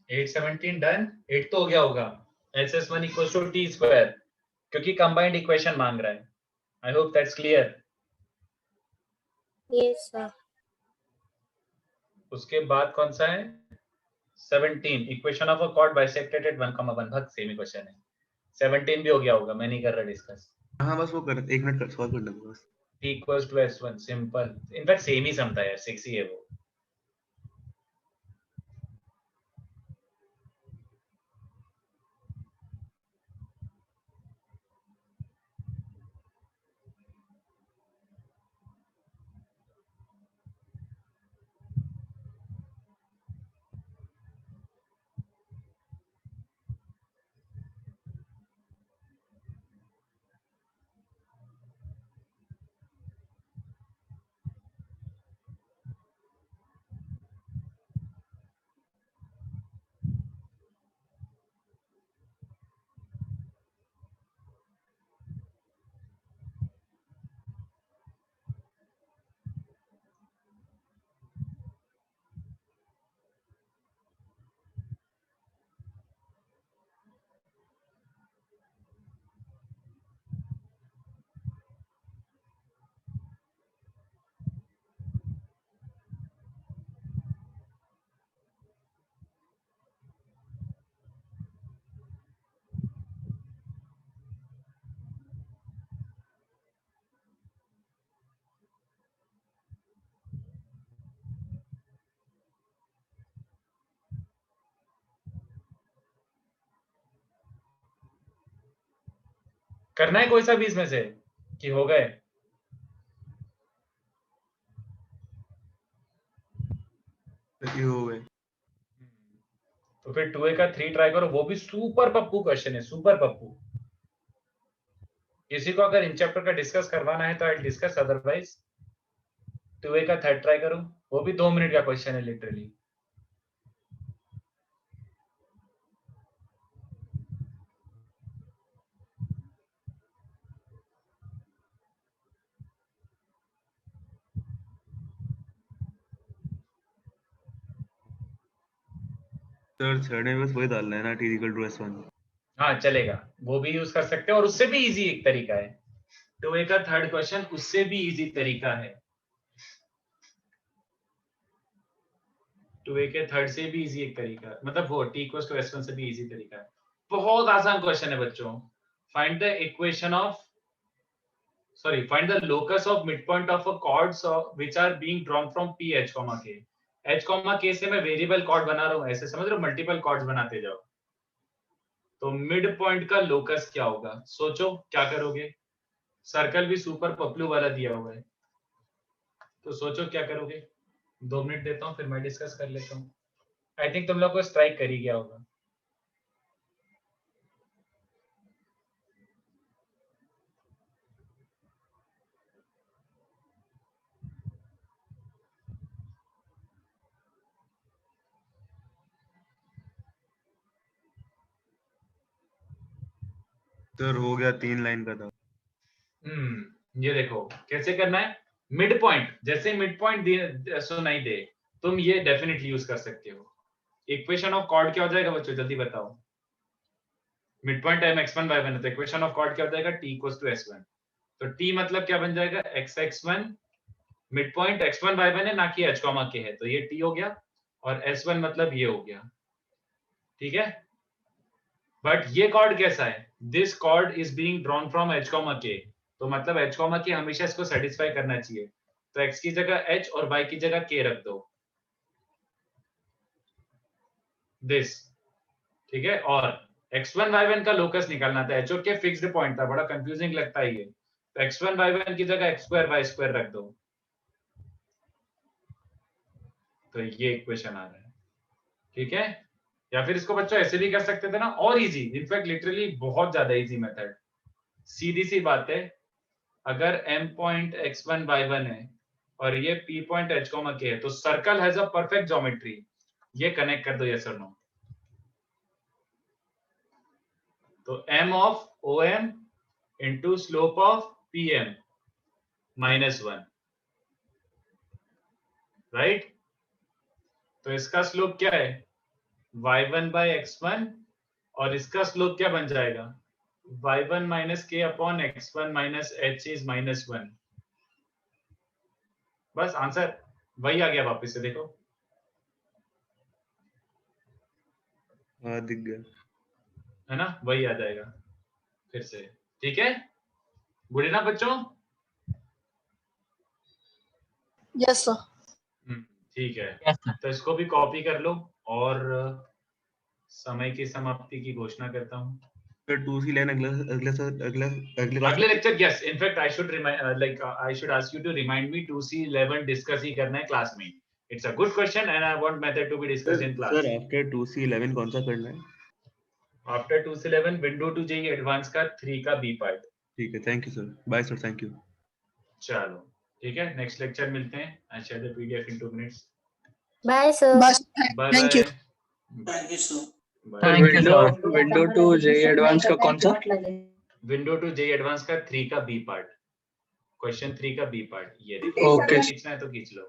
817 डन। 8 तो हो गया होगा। SS1 equals to T square, क्योंकि कंबाइंड इक्वेशन मांग रहा है। I hope that's clear. Yes, sir. उसके बाद कौन सा है? 17 equation of a cord bisected eight 1,1 भाग सेम इक्वेशन है। 17 भी हो गया होगा, मैं नहीं कर रहा डिस्कस। हाँ बस वो कर 1 मिनट सॉल्व कर लेंगे बस। T equals to S1 सिंपल, इनफैक्ट सेम ही समझा है, 6 ही है वो। करना है कोई सा भी इसमें से कि हो गए? ये हो गए। तो फिर 2a का 3 ट्राई करो, वो भी सुपर पप्पू क्वेश्चन है, सुपर पप्पू। किसी को अगर इन चैप्टर का डिस्कस करवाना है तो आई डिस्कस, अदरवाइज 2a का 3rd ट्राई करो, वो भी 2 मिनट का क्वेश्चन है लिटरली। सर थर्ड में बस वही डालना है ना, T equal to S1। हाँ चलेगा, वो भी यूज कर सकते हैं, और उससे भी इजी एक तरीका है। 2a का 3rd क्वेश्चन उससे भी इजी तरीका है। 2a के 3rd से भी इजी एक तरीका, मतलब वो T equals to S1 से भी इजी तरीका है। बहुत आसान क्वेश्चन है बच्चों। Find the equation of, sorry, find the locus of midpoint of a chords which are being drawn from P H comma K। H comma K से मैं वेरिएबल कॉर्ड बना रहा हूँ, ऐसे समझ रहे हो, मल्टीपल कॉर्ड्स बनाते जाओ। तो मिड पॉइंट का लोकस क्या होगा? सोचो क्या करोगे। सर्कल भी सुपर पपलू वाला दिया हुआ है, तो सोचो क्या करोगे। 2 मिनट देता हूँ, फिर मैं डिस्कस कर लेता हूँ। आई थिंक तुम लोग को स्ट्राइक कर ही गया होगा। सर हो गया 3 लाइन का था। ये देखो कैसे करना है। मिड पॉइंट, जैसे मिड पॉइंट सुनाई दे, तुम ये डेफिनेटली यूज कर सकते हो। इक्वेशन ऑफ कॉर्ड क्या हो जाएगा बच्चों, जल्दी बताओ। Mid point time x1 y1 है, तो इक्वेशन ऑफ कॉर्ड क्या हो जाएगा? t equals to s1। तो t मतलब क्या बन जाएगा? x(x1), mid point x1 y1 है ना कि h कॉमा k है, तो ये t हो गया, और s1 मतलब ये हो गया। ठीक है, बट ये कॉर्ड कैसा है? This cord is being drawn from h comma k, तो मतलब h कॉमा k हमेशा इसको सेटिस्फाई करना चाहिए। तो x की जगह h और y की जगह k रख दो, दिस। ठीक है, और x1 y1 का लोकस निकालना था। h और k फिक्स्ड पॉइंट था, बड़ा कंफ्यूजिंग लगता है ये। तो x1 y1 की जगह x2 y2 रख दो, तो ये इक्वेशन आ रहा है। ठीक है, या फिर इसको बच्चों ऐसे भी कर सकते थे ना, और इजी, इनफैक्ट लिटरली बहुत ज्यादा इजी मेथड। सीधी सी बात है, अगर m पॉइंट x1 y1 है और ये p पॉइंट h k है, तो circle has a perfect geometry. ये कनेक्ट कर दो, यस और नो। तो m of OM into slope of PM -1, right. तो इसका स्लोप क्या है? y1 by x1 और इसका स्लोप क्या बन जाएगा y1 minus k upon x1 minus h is -1। बस आंसर वही आ गया वापस से देखो। हाँ दिख गया। है ना, वही आ जाएगा फिर से। ठीक है, गुड इनफ बच्चों। Yes, sir. ठीक है, तो इसको भी कॉपी कर लो और समय की समाप्ति की घोषणा करता हूँ। सर 2C11 अगले lecture, yes, in fact I should remind I should ask you to remind me 2C11 discuss ही करना है क्लास में। It's a good question and I want method to be discussed in class. Sir after 2C11 कौन सा करना है? After 2C11 window to JEE advance का 3 का बी पार्ट। ठीक है, thank you sir. Bye sir, thank you. चलो ठीक है, नेक्स्ट लेक्चर मिलते हैं। I share the PDF in 2 minutes। Bye, sir. Bye. Thank you. Thank you sir. Window to JEE advance का कौन सा? विंडो टू जेईई एडवांस का 3 का बी पार्ट, क्वेश्चन 3 का बी पार्ट। ये देखो, Okay. खींचना है तो खींच लो,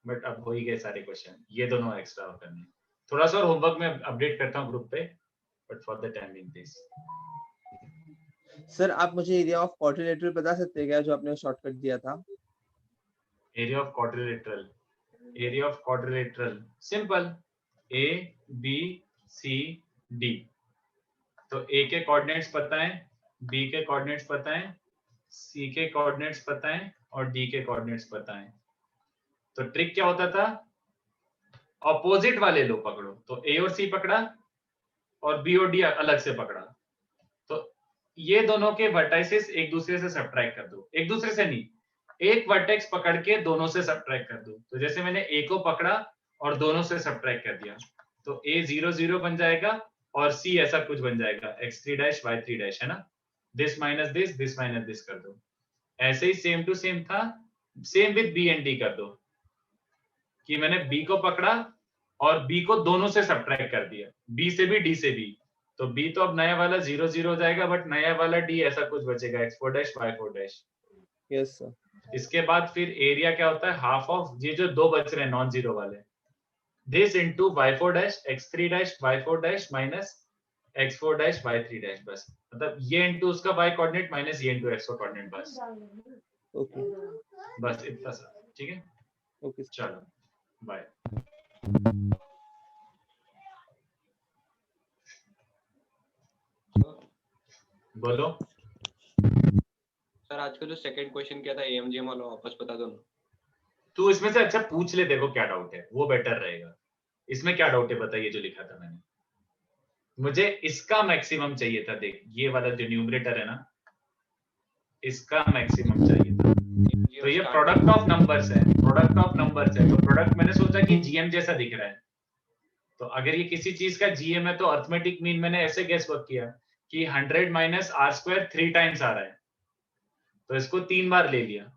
बट अब हो ही गए सारे क्वेश्चन। ये दोनों एक्स्ट्रा करने, थोड़ा सा और होमवर्क में अपडेट करता हूँ ग्रुप पे, but for the time being this. Sir आप मुझे एरिया ऑफ क्वाड्रिलेटरल बता सकते हैं क्या, जो आपने शॉर्टकट दिया था? Area of quadrilateral, area of quadrilateral simple, A B C D. तो ए के कोऑर्डिनेट्स पता है, बी के कोऑर्डिनेट्स पता है, सी के कोऑर्डिनेट्स पता है और डी के कोऑर्डिनेट्स पता है। तो ट्रिक क्या होता था, ऑपोजिट वाले लो पकड़ो। तो ए और सी पकड़ा और बी और डी अलग से पकड़ा, तो ये दोनों के वर्टाइसेस एक दूसरे से सब्ट्रैक्ट कर दो। एक दूसरे से नहीं, एक वर्टेक्स पकड़ के दोनों से सब्ट्रैक्ट कर दो। तो जैसे मैंने ए को पकड़ा और दोनों से सब्ट्रैक्ट कर दिया, तो ए 0 0 बन जाएगा और सी ऐसा कुछ बन जाएगा x3 डैश y3 डैश, है ना। दिस माइनस दिस कर दो। ऐसे ही सेम टू सेम था, same with B and D कर दो, कि मैंने बी को पकड़ा और बी को दोनों से सब्ट्रैक्ट कर दिया, बी से भी डी से भी। तो बी तो अब नया वाला 0 0 हो जाएगा, बट नया वाला डी ऐसा कुछ बचेगा, x4 dash y4 dash. Yes sir. इसके बाद फिर एरिया क्या होता है, हाफ ऑफ ये जो दो बच रहे हैं नॉन जीरो वाले, this into y4 dash x3 dash y4 dash minus x4 dash y3 dash. बस मतलब ये इनटू उसका y कोऑर्डिनेट माइनस ये इनटू x कोऑर्डिनेट, बस। ओके, बस इतना सा, ठीक है। ओके चलो बाय। बोलो सर आज का जो सेकंड क्वेश्चन किया था एएमजीएम वाला, वापस बता दो ना। तू इसमें से अच्छा पूछ ले, देखो क्या डाउट है, वो बेटर रहेगा। इसमें क्या डाउट है बताइए, जो लिखा था मैंने। मुझे इसका मैक्सिमम चाहिए था, देख ये वाला जो न्यूमरेटर है ना, इसका मैक्सिमम चाहिए था। तो ये प्रोडक्ट ऑफ नंबर्स है, प्रोडक्ट ऑफ नंबर्स है। तो प्रोडक्ट मैंने सोचा कि जीएम जैसा दिख रहा है, तो अगर ये किसी चीज का जीएम है तो अर्थमेटिक मीन मैंने ऐसे गेस वर्क किया कि 100 माइनस आर स्क्वायर 3 टाइम्स आ रहा है, तो इसको 3 बार ले लिया।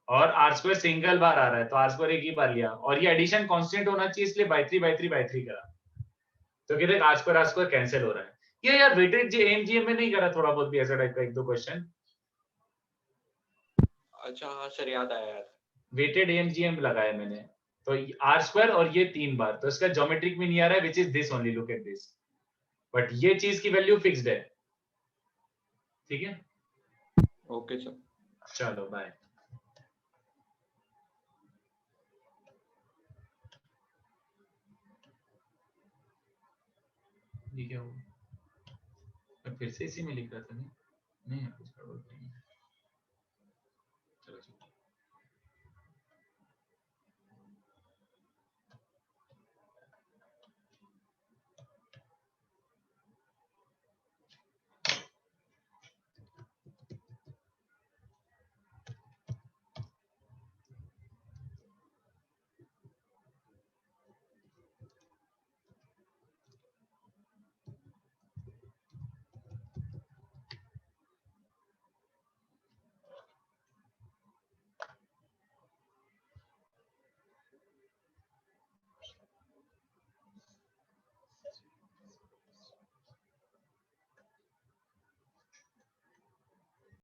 और आर स्क्वायर सिंगल बार आ रहा है, तो आर स्क्वायर एक ही बार लिया। और ये एडिशन कांस्टेंट होना चाहिए, इसलिए बाय 3 करा। तो कहते आर स्क्वायर कैंसिल हो रहा है। ये यार वेटेड जी एमजीएम में नहीं करा, थोड़ा बहुत भी ऐसा टाइप का एक दो क्वेश्चन। अच्छा हाँ सर, याद आया यार। वेटेड एमजीएम लगाया मैंने, तो आर स्क्वायर और ये 3 बार, तो इसका ज्योमेट्रिक में नहीं आ रहा है, which is this only, look at this. But ये चीज की वैल्यू फिक्स्ड है, ठीक है। ओके सर, चलो बाय। ये क्या हुआ, फिर से इसी में लिख रहा था। नहीं कुछ गड़बड़ नहीं है।